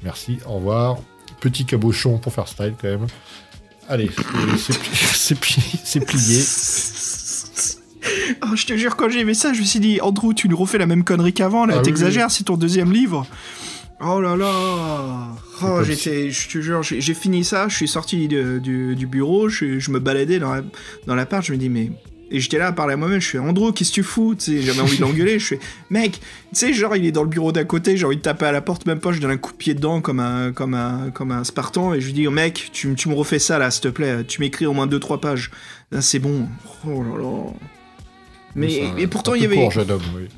Merci, au revoir. Petit cabochon pour faire style, quand même. Allez, c'est plié. Oh, je te jure, quand j'ai vu ça, je me suis dit, Andrew, tu nous refais la même connerie qu'avant, là, t'exagères, oui. C'est ton 2e livre. Oh là là. Oh, je te jure, j'ai fini ça, je suis sorti du bureau, je me baladais dans l'appart, je me dis, mais... Et j'étais là à parler à moi-même, je fais, Andrew, qu'est-ce que tu fous? Tu sais, j'avais envie de l'engueuler, je fais, mec, tu sais, genre, il est dans le bureau d'à côté, j'ai envie de taper à la porte, même pas, je donne un coup de pied dedans comme un Spartan, et je lui dis, mec, tu me refais ça, là, s'il te plaît, tu m'écris au moins 2-3 pages. Là, c'est bon. Oh là là. Mais pourtant, il y avait... Court, jeune homme, oui.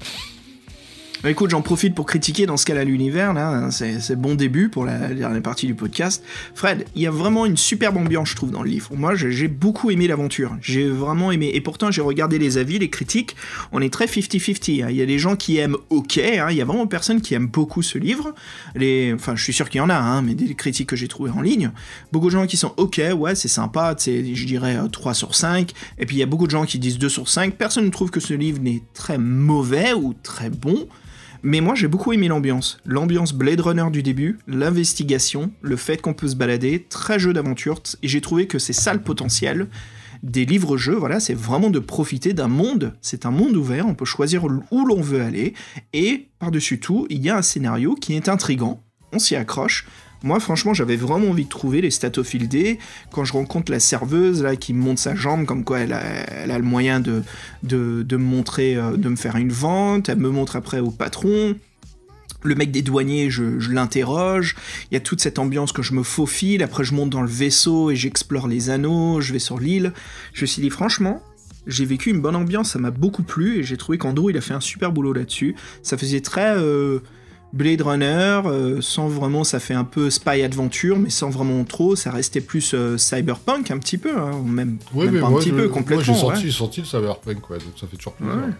Écoute, j'en profite pour critiquer dans ce cas-là l'univers, là, c'est bon début pour la dernière partie du podcast. Fred, il y a vraiment une superbe ambiance, je trouve, dans le livre. Moi, j'ai beaucoup aimé l'aventure, j'ai vraiment aimé, et pourtant j'ai regardé les avis, les critiques, on est très 50-50, hein. Il y a des gens qui aiment ok, hein. Il y a vraiment personne qui aime beaucoup ce livre, enfin je suis sûr qu'il y en a, hein, mais des critiques que j'ai trouvées en ligne, beaucoup de gens qui sont ok, ouais c'est sympa, je dirais 3 sur 5, et puis il y a beaucoup de gens qui disent 2 sur 5, personne ne trouve que ce livre n'est très mauvais ou très bon. Mais moi, j'ai beaucoup aimé l'ambiance. L'ambiance Blade Runner du début, l'investigation, le fait qu'on peut se balader, très jeu d'aventure, et j'ai trouvé que c'est ça le potentiel des livres-jeux, voilà, c'est vraiment de profiter d'un monde, c'est un monde ouvert, on peut choisir où l'on veut aller, et par-dessus tout, il y a un scénario qui est intriguant, on s'y accroche. Moi, franchement, j'avais vraiment envie de trouver les Statophile D. Quand je rencontre la serveuse, là, qui me montre sa jambe, comme quoi elle a le moyen de me montrer, de me faire une vente, elle me montre après au patron. Le mec des douaniers, je l'interroge. Il y a toute cette ambiance que je me faufile. Après, je monte dans le vaisseau et j'explore les anneaux, je vais sur l'île. Je me suis dit, franchement, j'ai vécu une bonne ambiance, ça m'a beaucoup plu, et j'ai trouvé qu'Andrew, il a fait un super boulot là-dessus. Ça faisait très... Blade Runner, sans vraiment, ça fait un peu spy adventure, mais sans vraiment trop, ça restait plus cyberpunk un petit peu, hein, même pas un petit peu, complètement. Moi j'ai senti le cyberpunk, quoi, donc ça fait toujours plaisir. Ouais.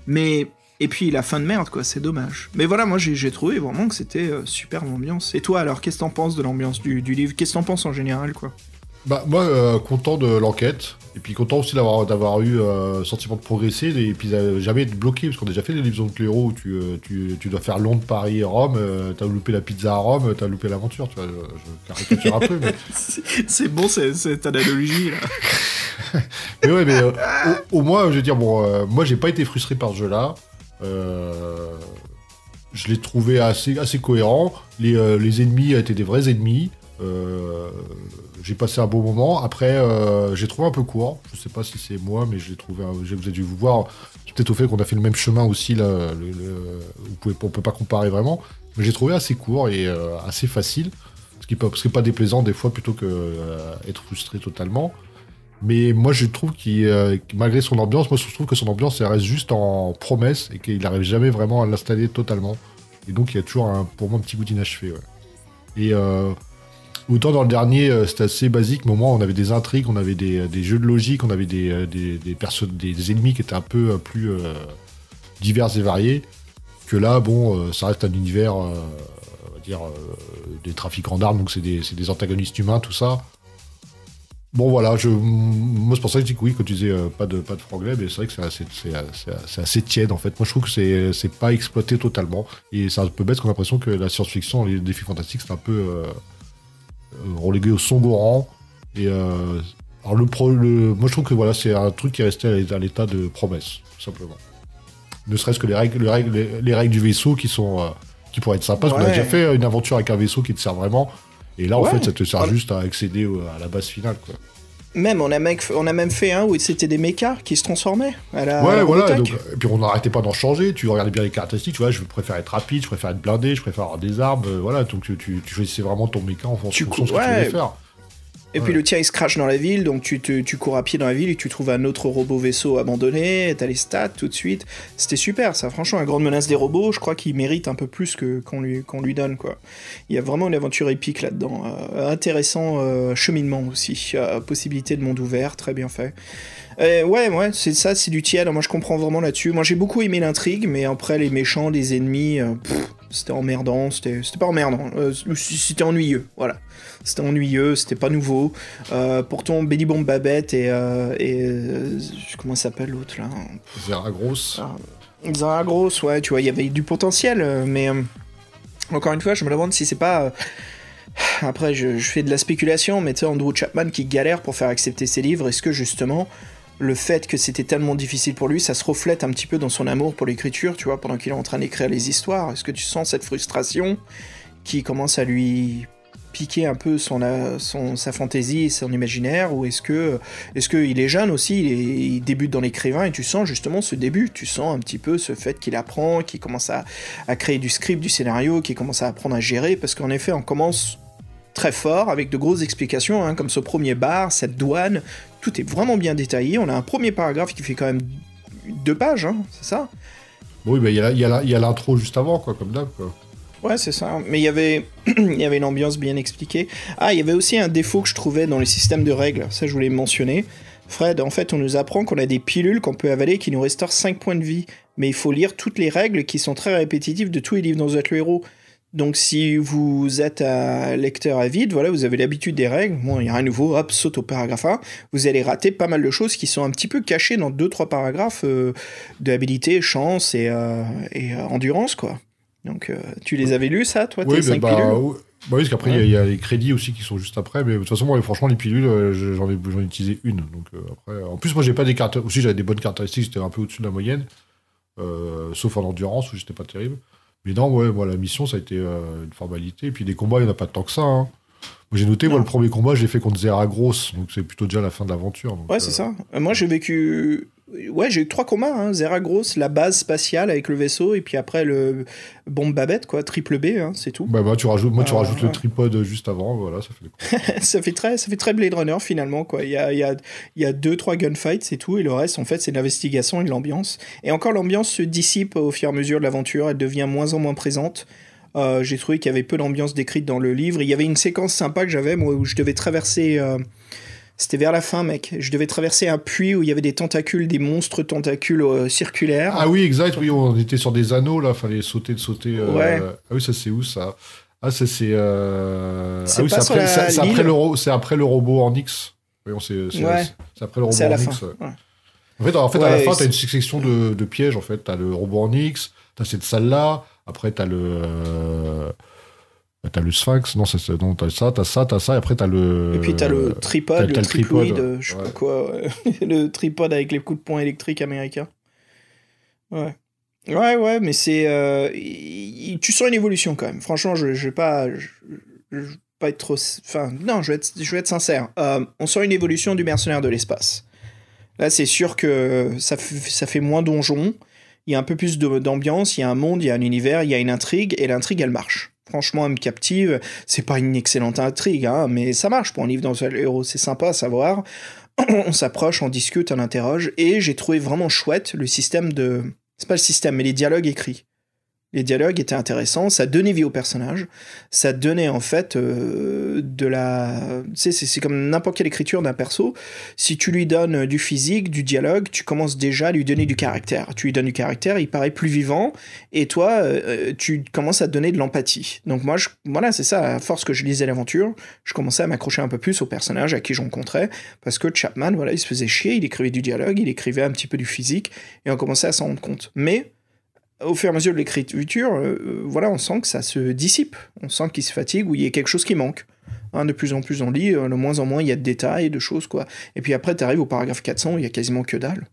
Mais, et puis la fin de merde, quoi, c'est dommage. Mais voilà, moi j'ai trouvé vraiment que c'était super l'ambiance. Et toi alors, qu'est-ce que t'en penses de l'ambiance du livre? Qu'est-ce que t'en penses en général, quoi? Bah, moi, content de l'enquête, et puis content aussi d'avoir eu sentiment de progresser, et puis jamais être bloqué, parce qu'on a déjà fait des livres de héros où tu dois faire Londres, Paris et Rome, t'as loupé la pizza à Rome, t'as loupé l'aventure, tu vois, je caricature un peu, mais... C'est bon, cette analogie, là. Mais ouais, mais au moins, je veux dire, bon, moi, j'ai pas été frustré par ce jeu-là, je l'ai trouvé assez cohérent, les ennemis étaient des vrais ennemis, j'ai passé un bon moment. Après, j'ai trouvé un peu court. Je sais pas si c'est moi, mais je l'ai trouvé. Vous avez dû vous voir. C'est peut-être au fait qu'on a fait le même chemin aussi. Là, on peut pas comparer vraiment. Mais j'ai trouvé assez court et assez facile. Ce qui est pas déplaisant des fois plutôt que être frustré totalement. Mais moi, je trouve qu'il, malgré son ambiance, moi je trouve que son ambiance elle reste juste en promesse et qu'il n'arrive jamais vraiment à l'installer totalement. Et donc il y a toujours pour moi un petit bout d'inachevé. Ouais. Et autant dans le dernier, c'était assez basique, mais au moins on avait des intrigues, on avait des jeux de logique, on avait des ennemis qui étaient un peu plus divers et variés. Que là, bon, ça reste un univers, on va dire, des trafiquants d'armes, donc c'est des antagonistes humains, tout ça. Bon voilà, moi c'est pour ça que je dis que oui, quand tu disais pas de franglais, mais c'est vrai que c'est assez tiède en fait. Moi je trouve que c'est pas exploité totalement. Et c'est un peu bête parce qu'on a l'impression que la science-fiction, les défis fantastiques, c'est un peu... relégué au second rang. Et alors moi je trouve que voilà, c'est un truc qui est resté à l'état de promesse, tout simplement. Ne serait-ce que les règles du vaisseau qui pourraient être sympas, parce qu'on a déjà fait une aventure avec un vaisseau qui te sert vraiment, et là en fait ça te sert juste à accéder à la base finale, quoi. Même, on a même fait un où c'était des mechas qui se transformaient à la voilà, donc, et puis on n'arrêtait pas d'en changer, tu regardais bien les caractéristiques, tu vois, je préfère être rapide, je préfère être blindé, je préfère avoir des armes, voilà, donc tu choisissais vraiment ton mecha en fonction de ce que tu voulais faire. Et puis le tien il se crache dans la ville, donc tu cours à pied dans la ville et tu trouves un autre robot vaisseau abandonné, t'as les stats tout de suite. C'était super ça, franchement, la grande menace des robots, je crois qu'il mérite un peu plus qu'on lui donne, quoi. Il y a vraiment une aventure épique là-dedans, intéressant cheminement aussi, possibilité de monde ouvert, très bien fait. Ouais, c'est ça, c'est du tiède, moi je comprends vraiment là-dessus. Moi j'ai beaucoup aimé l'intrigue, mais après les méchants, les ennemis, c'était emmerdant, c'était pas emmerdant, c'était ennuyeux, voilà. C'était ennuyeux, c'était pas nouveau. Pourtant, Belly Bomb Babette et comment s'appelle l'autre là ? Zeragros. Zeragros, ouais, tu vois, il y avait du potentiel, mais encore une fois, je me demande si c'est pas. Après, je fais de la spéculation, mais tu sais, Andrew Chapman qui galère pour faire accepter ses livres, est-ce que justement, le fait que c'était tellement difficile pour lui, ça se reflète un petit peu dans son amour pour l'écriture, tu vois, pendant qu'il est en train d'écrire les histoires ? Est-ce que tu sens cette frustration qui commence à lui piquer un peu sa fantaisie et son imaginaire, ou est-ce que il est jeune aussi, il débute dans l'écrivain, et tu sens justement ce début, tu sens un petit peu ce fait qu'il apprend, qu'il commence à créer du script, du scénario, qu'il commence à apprendre à gérer, parce qu'en effet on commence très fort, avec de grosses explications, hein, comme ce premier bar, cette douane, tout est vraiment bien détaillé, on a un premier paragraphe qui fait quand même 2 pages, hein, c'est ça ? Oui, bah, il y a l'intro juste avant, quoi, comme d'hab, quoi. Ouais, c'est ça. Mais il y avait une ambiance bien expliquée. Ah, il y avait aussi un défaut que je trouvais dans les systèmes de règles. Ça, je voulais le mentionner. Fred, en fait, on nous apprend qu'on a des pilules qu'on peut avaler qui nous restaurent 5 points de vie. Mais il faut lire toutes les règles qui sont très répétitives de tous les livres dont vous êtes le héros. Donc, si vous êtes un lecteur avide, voilà, vous avez l'habitude des règles. Bon, il n'y a rien de nouveau. Hop, saute au paragraphe 1. Vous allez rater pas mal de choses qui sont un petit peu cachées dans 2-3 paragraphes de habilité, chance et endurance, quoi. Donc, tu les avais lus, ça, toi, tes 5 pilules ? Bah oui, parce qu'après, il y a les crédits aussi qui sont juste après. Mais de toute façon, moi, franchement, les pilules, j'en ai utilisé une. Donc, après, en plus, moi, j'ai pas des cartes. Aussi, j'avais des bonnes caractéristiques, j'étais un peu au-dessus de la moyenne. Sauf en endurance, où j'étais pas terrible. Mais non, ouais, moi, la mission, ça a été une formalité. Et puis, des combats, il n'y en a pas tant que ça. Hein. Moi, j'ai noté, moi, le premier combat, j'ai fait contre Zeragros. Donc, c'est plutôt déjà la fin de l'aventure. Donc, ouais, c'est ça. Moi, j'ai vécu. Ouais, j'ai eu 3 combats, hein. Zeragros, la base spatiale avec le vaisseau, et puis après le bombe Babette, quoi, triple B, hein, c'est tout. Bah, tu rajoutes le tripode juste avant, voilà, ça fait ça fait très Blade Runner, finalement, quoi. Il y a 2-3 gunfights, c'est tout, et le reste, en fait, c'est de l'investigation et de l'ambiance. Et encore, l'ambiance se dissipe au fur et à mesure de l'aventure, elle devient moins en moins présente. J'ai trouvé qu'il y avait peu d'ambiance décrite dans le livre. Il y avait une séquence sympa que j'avais, moi, où je devais traverser... C'était vers la fin, mec. Je devais traverser un puits où il y avait des tentacules, des monstres tentacules circulaires. Ah oui, exact. Oui, on était sur des anneaux, là. Fallait sauter. Ouais. Ah oui, ça, c'est où, ça ? Ah, c'est pas sur la c'est l'île. après le robot en X. Voyons, c'est après le robot C'est à la en fin. X. Ouais. Ouais. En fait, à la Ouais, fin, t'as une succession de pièges. En fait, t'as le robot en X, t'as cette salle-là. Après, t'as le Sphinx. Non, t'as ça. Et après, t'as le. Et puis t'as le tripode, t'as le triploïde, tripode, je sais ouais. pas quoi. Le tripode avec les coups de poing électriques américains. Ouais. Ouais, mais c'est... tu sens une évolution quand même. Franchement, je vais pas... Je vais pas être trop... Enfin, non, je vais être sincère. On sent une évolution du mercenaire de l'espace. Là, c'est sûr que ça fait moins donjon. Il y a un peu plus d'ambiance, il y a un monde, il y a un univers, il y a une intrigue, et l'intrigue, elle marche. Franchement, elle me captive. C'est pas une excellente intrigue, hein, mais ça marche pour un livre dans le héros. C'est sympa à savoir. On s'approche, on discute, on interroge, et j'ai trouvé vraiment chouette le système de... C'est pas le système, mais les dialogues écrits. Les dialogues étaient intéressants, ça donnait vie au personnage, ça donnait en fait de la... Tu sais, c'est comme n'importe quelle écriture d'un perso. Si tu lui donnes du physique, du dialogue, tu commences déjà à lui donner du caractère. Tu lui donnes du caractère, il paraît plus vivant, et toi, tu commences à te donner de l'empathie. Donc moi, voilà, c'est ça, à force que je lisais l'aventure, je commençais à m'accrocher un peu plus aux personnages à qui je rencontrais, parce que Chapman, voilà, il se faisait chier, il écrivait du dialogue, il écrivait un petit peu du physique, et on commençait à s'en rendre compte. Mais... au fur et à mesure de l'écriture, voilà, on sent que ça se dissipe. On sent qu'il se fatigue ou il y a quelque chose qui manque. Hein, de plus en plus on lit, de moins en moins il y a de détails, de choses, quoi. Et puis après, tu arrives au paragraphe 400, il y a quasiment que dalle.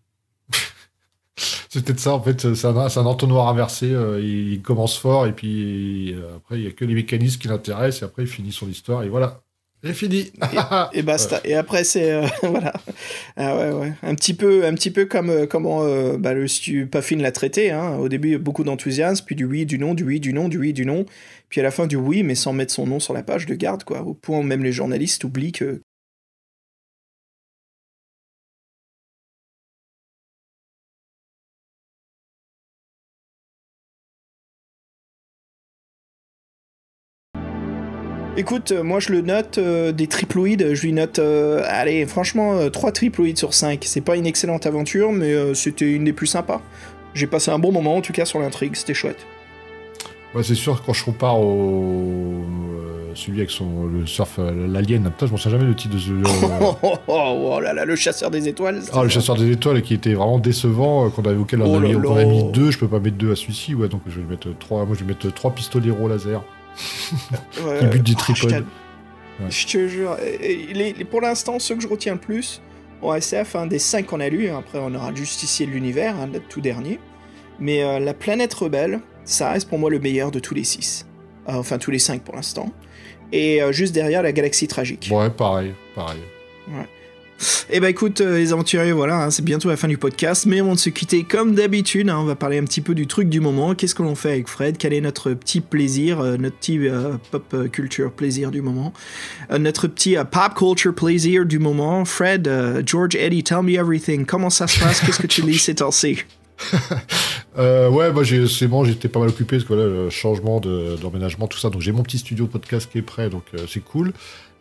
C'est peut-être ça, en fait, c'est un entonnoir inversé. Il commence fort, et puis après, il n'y a que les mécanismes qui l'intéressent, et après, il finit son histoire, et voilà. C'est fini. Et basta. Ouais. Et après, c'est... voilà. Ah ouais. Un petit peu comme comment le studio Puffin l'a traité. Hein. Au début, beaucoup d'enthousiasme, puis du oui, du non, du oui, du non, du oui, du non. Puis à la fin, du oui, mais sans mettre son nom sur la page de garde, quoi. Au point où même les journalistes oublient que... Écoute, moi je le note des triploïdes, je lui note, allez, franchement, 3 triploïdes sur 5. C'est pas une excellente aventure, mais c'était une des plus sympas. J'ai passé un bon moment, en tout cas, sur l'intrigue, c'était chouette. Ouais, c'est sûr, quand je compare au celui avec le surf, l'alien, putain, je m'en souviens jamais le titre de ce... oh là là, le chasseur des étoiles. Le chasseur des étoiles, qui était vraiment décevant, auquel on avait mis 2, je peux pas mettre 2 à celui-ci, ouais, donc je vais mettre 3, moi je vais mettre 3 pistoleros laser. Qui butent des tripodes. Je te jure, pour l'instant, ceux que je retiens le plus, en SF, des 5 qu'on a lus, après on aura le Justicier de l'univers, le tout dernier, mais la Planète Rebelle, ça reste pour moi le meilleur de tous les 6. Enfin, tous les 5 pour l'instant. Et juste derrière, la Galaxie Tragique. Ouais, pareil. Ouais. Eh ben écoute, les aventuriers, voilà, hein, c'est bientôt la fin du podcast, mais avant de se quitter, comme d'habitude, hein, on va parler un petit peu du truc du moment. Qu'est-ce que l'on fait avec Fred? Quel est notre petit plaisir, notre petit pop culture plaisir du moment, notre petit pop culture plaisir du moment? Fred, George, Eddie, tell me everything. Comment ça se passe? Qu'est-ce que tu lis ces temps-ci? Ouais, moi c'est bon, j'étais pas mal occupé parce que voilà, le changement d'emménagement, tout ça, donc j'ai mon petit studio podcast qui est prêt, donc c'est cool.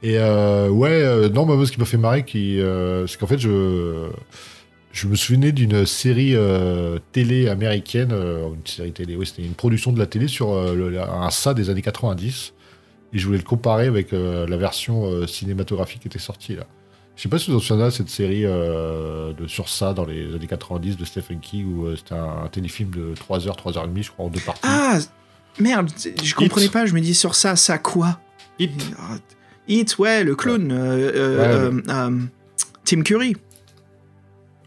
Et non, moi ce qui m'a fait marrer, c'est qu'en fait je me souvenais d'une série télé américaine, une série télé, oui, c'était une production de la télé sur un ça des années 90, et je voulais le comparer avec la version cinématographique qui était sortie là. Je sais pas si vous vous souvenez de cette série sur ça dans les années 90 de Stephen King, où c'était un téléfilm de 3h, 3h30, je crois, en 2 parties. Ah, merde, je comprenais pas, je me dis sur ça quoi? It, ouais, le clown, Tim Curry.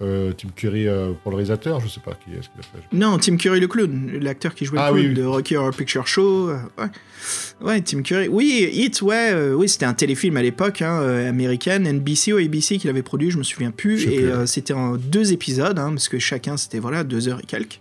Tim Curry pour le réalisateur, je sais pas qui est-ce qu'il a fait. Non, Tim Curry le clown, l'acteur qui jouait le clown de Rocky Horror Picture Show. Ouais, Tim Curry. Oui, It, oui, c'était un téléfilm à l'époque, américaine, NBC ou ABC qui l'avait produit, je me souviens plus. C'était en 2 épisodes, parce que chacun c'était 2 heures et quelques.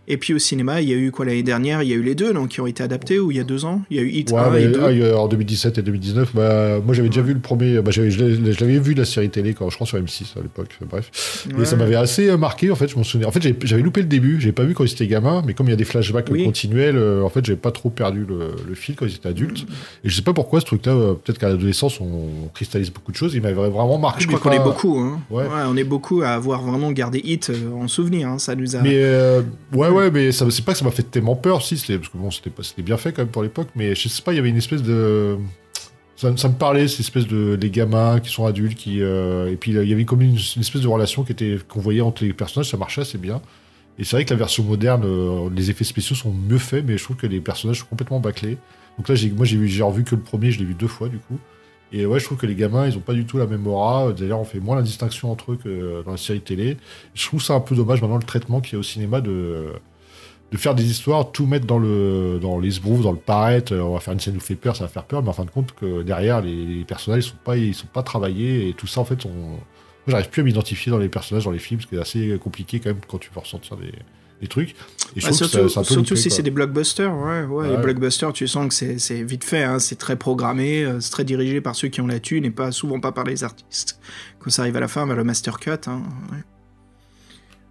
Et puis au cinéma, il y a eu quoi l'année dernière? Il y a eu les 2 qui ont été adaptés, ou il y a 2 ans? Il y a eu It 1 et 2. En 2017 et 2019, moi j'avais déjà vu le premier, je l'avais vu la série télé quand je crois sur M6 à l'époque, bref. Ouais. Et ça m'avait assez marqué, en fait, je m'en souviens. En fait, j'avais loupé le début, j'ai pas vu quand ils étaient gamins, mais comme il y a des flashbacks continuels, en fait, j'avais pas trop perdu le fil quand ils étaient adultes. Et je sais pas pourquoi ce truc-là, peut-être qu'à l'adolescence on cristallise beaucoup de choses, il m'avait vraiment marqué. Je crois qu'on est beaucoup, on est beaucoup à avoir vraiment gardé It en souvenir, ça nous a... Mais Ouais, mais c'est pas que ça m'a fait tellement peur, si, parce que bon, c'était bien fait quand même pour l'époque, mais je sais pas, il y avait une espèce de... Ça me parlait, cette espèce de... Les gamins qui sont adultes, et puis il y avait comme une espèce de relation qu'on voyait entre les personnages, ça marchait assez bien. Et c'est vrai que la version moderne, les effets spéciaux sont mieux faits, mais je trouve que les personnages sont complètement bâclés. Donc là, j'ai revu que le premier, je l'ai vu 2 fois, du coup. Et ouais, je trouve que les gamins, ils ont pas du tout la même aura. D'ailleurs, on fait moins la distinction entre eux que dans la série télé. Je trouve ça un peu dommage maintenant, le traitement qu'il y a au cinéma de faire des histoires, tout mettre dans l'esbrouf, dans le paraître. On va faire une scène qui nous fait peur, ça va faire peur, mais en fin de compte, que derrière, les personnages, ils sont pas travaillés. Et tout ça, en fait, moi, j'arrive plus à m'identifier dans les personnages, dans les films, parce que c'est assez compliqué quand même quand tu veux ressentir des trucs. Et je trouve surtout, que c'est un peu surtout loupé, si quoi. c'est des blockbusters, les blockbusters, tu sens que c'est vite fait, hein, c'est très programmé, c'est très dirigé par ceux qui ont la thune et souvent pas par les artistes. Quand ça arrive à la fin, vers le master cut, hein,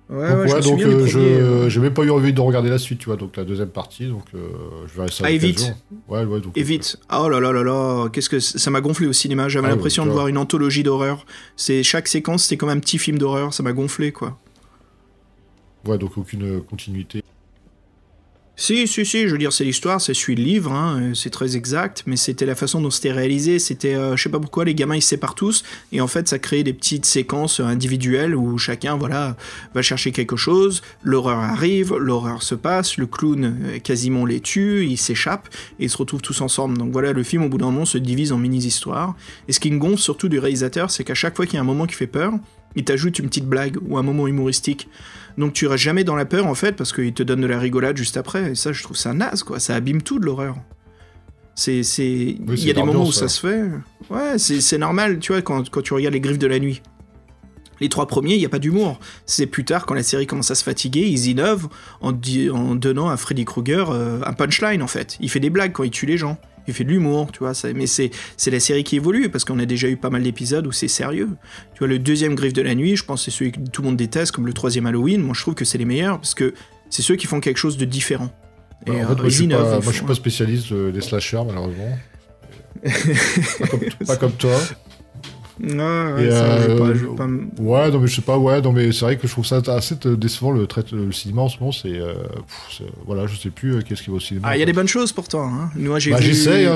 donc j'ai même pas eu envie de regarder la suite, tu vois, donc la deuxième partie, donc je verrai ça à l'occasion. Évite. Oh là là là là, qu'est-ce que ça m'a gonflé au cinéma, j'avais l'impression de voir une anthologie d'horreur. Chaque séquence, c'était comme un petit film d'horreur, ça m'a gonflé, quoi. Ouais, donc aucune continuité. Si, je veux dire, c'est l'histoire, c'est suit le livre, hein, c'est très exact, mais c'était la façon dont c'était réalisé, c'était, je sais pas pourquoi, les gamins ils se séparent tous, et en fait ça crée des petites séquences individuelles où chacun, va chercher quelque chose, l'horreur arrive, l'horreur se passe, le clown quasiment les tue, ils s'échappent, et ils se retrouvent tous ensemble. Donc voilà, le film au bout d'un moment se divise en mini-histoires, et ce qui me gonfle surtout du réalisateur, c'est qu'à chaque fois qu'il y a un moment qui fait peur, il t'ajoute une petite blague ou un moment humoristique. Donc tu restes jamais dans la peur en fait parce qu'il te donne de la rigolade juste après. Et ça, je trouve ça naze, quoi. Ça abîme tout de l'horreur. Il y a des moments où ça se fait. Ouais, c'est normal, tu vois, quand tu regardes Les Griffes de la Nuit. Les 3 premiers, il n'y a pas d'humour. C'est plus tard, quand la série commence à se fatiguer, ils innovent en donnant à Freddy Krueger un punchline en fait. Il fait des blagues quand il tue les gens. Il fait de l'humour, tu vois, mais c'est la série qui évolue, parce qu'on a déjà eu pas mal d'épisodes où c'est sérieux. Tu vois, le 2e Griffe de la Nuit, je pense que c'est celui que tout le monde déteste, comme le 3e Halloween, moi je trouve que c'est les meilleurs, parce que c'est ceux qui font quelque chose de différent. Et en fait, moi je suis pas spécialiste des slashers, malheureusement. pas comme toi. Ouais, je vais pas... Ouais, non mais je sais pas, non mais c'est vrai que je trouve ça assez décevant le cinéma en ce moment, voilà, je sais plus qu'est-ce qui va au cinéma. Ah, il y a des bonnes choses pourtant, hein. Moi j'ai vu... j'essaye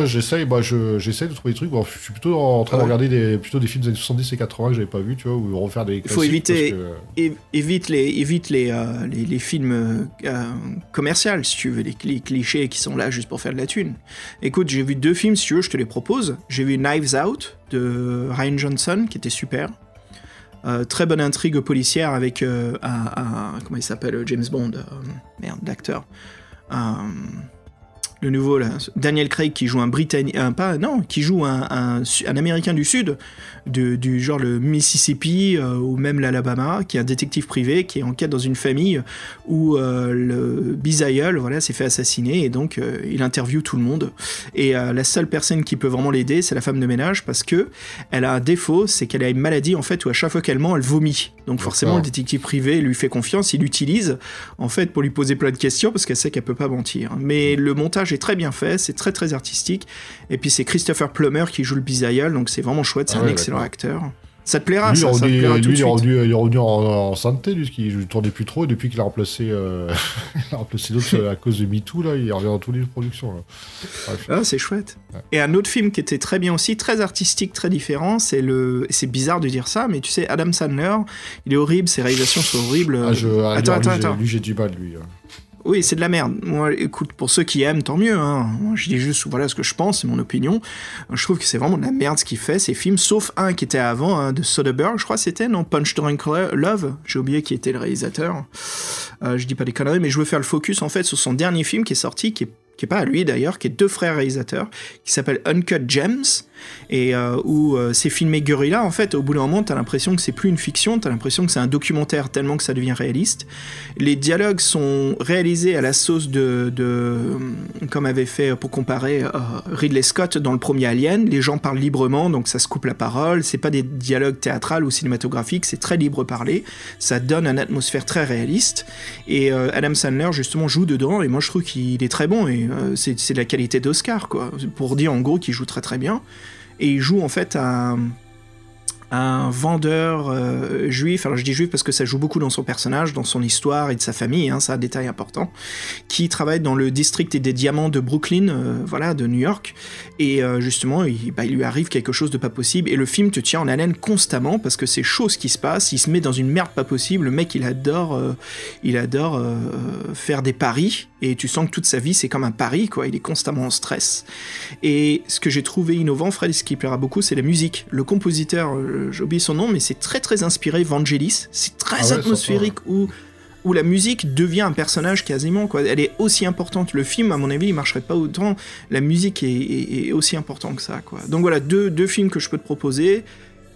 de trouver des trucs, je suis plutôt en train de regarder des films des années 70 et 80 que j'avais pas vu, tu vois, ou refaire des classiques. Il faut évite les films commerciaux, si tu veux, les clichés qui sont là juste pour faire de la thune. Écoute, j'ai vu 2 films, si tu veux, je te les propose. J'ai vu Knives Out de Rian Johnson, qui était super. Très bonne intrigue policière avec comment il s'appelle, James Bond, l'acteur. Le nouveau, là, Daniel Craig, qui joue un Britannique, qui joue un Américain du Sud, du genre le Mississippi ou même l'Alabama, qui est un détective privé, qui est en quête dans une famille où le bisaïeul, s'est fait assassiner, et donc il interviewe tout le monde. Et la seule personne qui peut vraiment l'aider, c'est la femme de ménage, parce que elle a un défaut, c'est qu'elle a une maladie, en fait, où à chaque fois qu'elle ment, elle vomit. Donc forcément, le détective privé lui fait confiance, il l'utilise, en fait, pour lui poser plein de questions, parce qu'elle sait qu'elle peut pas mentir. Mais le montage est très bien fait, c'est très très artistique, et puis c'est Christopher Plummer qui joue le bisaïeul, donc c'est vraiment chouette, c'est un excellent acteur. Ça te plaira, lui, ça te plaira tout de suite. Il est revenu en sainteté, lui, qui ne tournait plus trop, et depuis qu'il a remplacé l'autre à cause de MeToo, là, il revient dans toutes les productions. Là. Ah, c'est chouette. Ouais. Et un autre film qui était très bien aussi, très artistique, très différent, c'est bizarre de dire ça, mais tu sais, Adam Sandler, il est horrible, ses réalisations sont horribles. Attends. Lui, j'ai du mal, lui. Oui, c'est de la merde. Moi, écoute, pour ceux qui aiment, tant mieux. Hein. Moi, je dis juste, ce que je pense, c'est mon opinion. Je trouve que c'est vraiment de la merde ce qu'il fait, ces films, sauf un qui était avant, de Soderbergh, je crois que c'était, non, Punch Drunk Love. J'ai oublié qui était le réalisateur. Je dis pas des conneries, mais je veux faire le focus, en fait, sur son dernier film qui est sorti, qui est pas à lui d'ailleurs, qui est 2 frères réalisateurs, qui s'appelle Uncut Gems, et où c'est filmé guérilla, en fait, au bout d'un moment, t'as l'impression que c'est plus une fiction, t'as l'impression que c'est un documentaire tellement que ça devient réaliste. Les dialogues sont réalisés à la sauce comme avait fait, pour comparer, Ridley Scott dans le premier Alien, les gens parlent librement, donc ça se coupe la parole, c'est pas des dialogues théâtrales ou cinématographiques, c'est très libre parlé, ça donne une atmosphère très réaliste, et Adam Sandler, justement, joue dedans, et moi je trouve qu'il est très bon, et c'est de la qualité d'Oscar, quoi, pour dire en gros qu'il joue très très bien. Et il joue en fait un un vendeur juif, alors je dis juif parce que ça joue beaucoup dans son personnage, dans son histoire et de sa famille, hein, c'est un détail important, qui travaille dans le district des diamants de Brooklyn, de New York, et justement, il lui arrive quelque chose de pas possible, et le film te tient en haleine constamment, parce que c'est chaud ce qui se passe, il se met dans une merde pas possible, le mec il adore faire des paris, et tu sens que toute sa vie c'est comme un pari, quoi, il est constamment en stress. Et ce que j'ai trouvé innovant, Fred, ce qui plaira beaucoup, c'est la musique. Le compositeur, j'ai oublié son nom, mais c'est très très inspiré Vangelis. C'est très atmosphérique où la musique devient un personnage quasiment, quoi. Elle est aussi importante. Le film, à mon avis, il marcherait pas autant. La musique est aussi importante que ça, quoi. Donc voilà, deux films que je peux te proposer,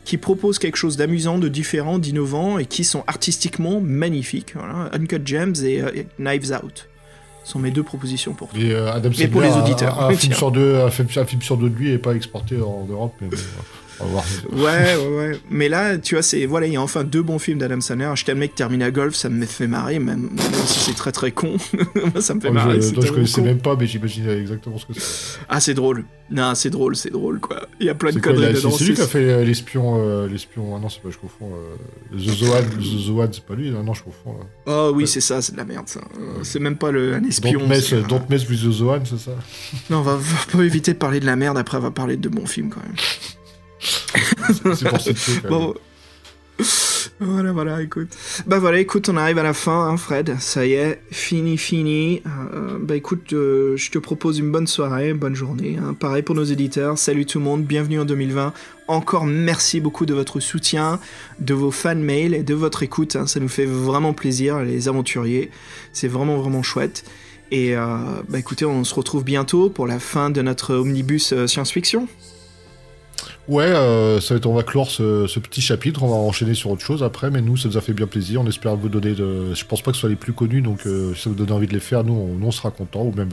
qui proposent quelque chose d'amusant, de différent, d'innovant, et qui sont artistiquement magnifiques. Voilà. Uncut Gems et Knives Out sont mes deux propositions pour toi. Et Adam Sandler, pour les auditeurs. Un film sur deux de lui n'est pas exporté en Europe, mais bon, on va voir. Ouais. Mais là, tu vois, il y a enfin deux bons films d'Adam Sandler. J'étais un mec terminé golf, ça me fait marrer, même si c'est très très con. Moi, ça me fait marrer. Je connaissais même pas, mais j'imagine exactement ce que c'est. Ah, c'est drôle. Non, c'est drôle, quoi. Il y a plein de conneries dedans. C'est lui qui a fait l'espion. Ah non, c'est pas, je confonds. The Zohan, c'est pas lui. Non, je confonds. Là. Oh oui, c'est ça, c'est de la merde, ça. C'est même pas un espion. Don't mess with the Zohan, c'est ça? Non, on va pas éviter de parler de la merde, après on va parler de bons films quand même. C'est pour cette chose, bon. Voilà, écoute. Écoute, on arrive à la fin, hein, Fred. Ça y est, fini. Écoute, je te propose une bonne soirée, une bonne journée. Hein. Pareil pour nos éditeurs. Salut tout le monde, bienvenue en 2020. Encore merci beaucoup de votre soutien, de vos fan mails et de votre écoute. Hein. Ça nous fait vraiment plaisir, les aventuriers. C'est vraiment, vraiment chouette. Et écoutez, on se retrouve bientôt pour la fin de notre omnibus science-fiction. Ouais, on va clore ce petit chapitre, on va enchaîner sur autre chose après, mais nous, ça nous a fait bien plaisir, on espère vous donner je pense pas que ce soit les plus connus, donc si ça vous donne envie de les faire, nous on sera contents, ou même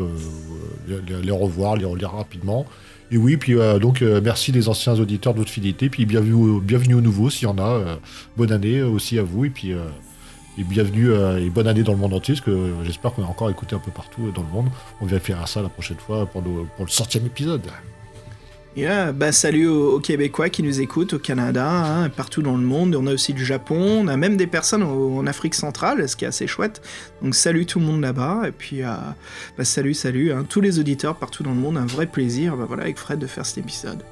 les revoir, les relire rapidement. Et oui, puis donc merci les anciens auditeurs de votre fidélité, puis bienvenue aux nouveaux, s'il y en a, bonne année aussi à vous, et puis et bienvenue et bonne année dans le monde entier, parce que j'espère qu'on a encore écouté un peu partout dans le monde. On vérifiera ça la prochaine fois pour le 100e épisode. Yeah, salut aux Québécois qui nous écoutent au Canada, hein, partout dans le monde. On a aussi du Japon, on a même des personnes en Afrique centrale, ce qui est assez chouette. Donc salut tout le monde là-bas, et puis salut, hein, tous les auditeurs partout dans le monde, un vrai plaisir avec Fred de faire cet épisode.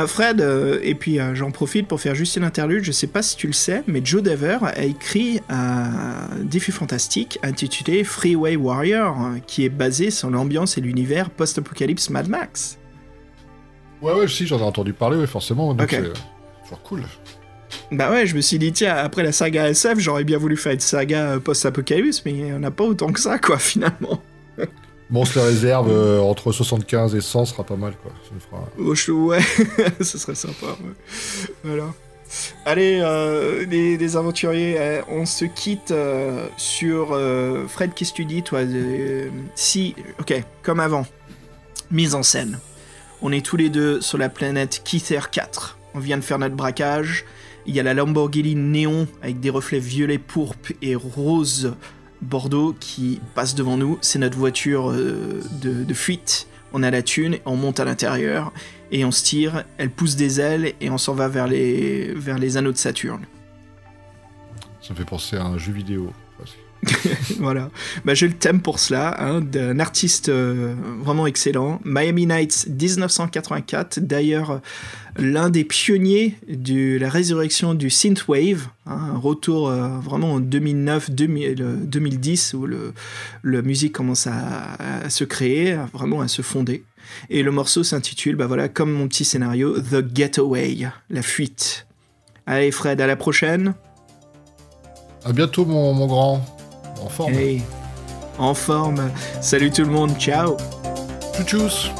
Fred, et puis j'en profite pour faire juste une interlude, je sais pas si tu le sais, mais Joe Dever a écrit un défi fantastique intitulé Freeway Warrior, qui est basé sur l'ambiance et l'univers post-apocalypse Mad Max. Ouais, si, j'en ai entendu parler, forcément, donc c'est toujours cool. Je me suis dit, tiens, après la saga SF, j'aurais bien voulu faire une saga post-apocalypse, mais il n'y en a pas autant que ça, quoi, finalement. Bon, on se les réserve, entre 75 et 100 sera pas mal, quoi. Ça nous fera... Ouais, ce serait sympa, ouais. Voilà. Allez, les aventuriers, on se quitte sur... Fred, qu'est-ce que tu dis, toi ok, comme avant, mise en scène. On est tous les deux sur la planète Keither 4. On vient de faire notre braquage. Il y a la Lamborghini néon avec des reflets violets, pourpre et rose bordeaux qui passe devant nous. C'est notre voiture de fuite. On a la thune, on monte à l'intérieur et on se tire. Elle pousse des ailes et on s'en va vers les anneaux de Saturne. Ça me fait penser à un jeu vidéo. Voilà, j'ai le thème pour cela, hein, d'un artiste vraiment excellent, Miami Nights 1984, d'ailleurs l'un des pionniers de la résurrection du synthwave, hein, un retour vraiment en 2009-2010 où la musique commence à se créer, vraiment à se fonder. Et le morceau s'intitule, comme mon petit scénario, The Getaway, la fuite. Allez Fred, à la prochaine. À bientôt mon grand. En forme. Hey, en forme. Salut tout le monde, ciao. Tchuss.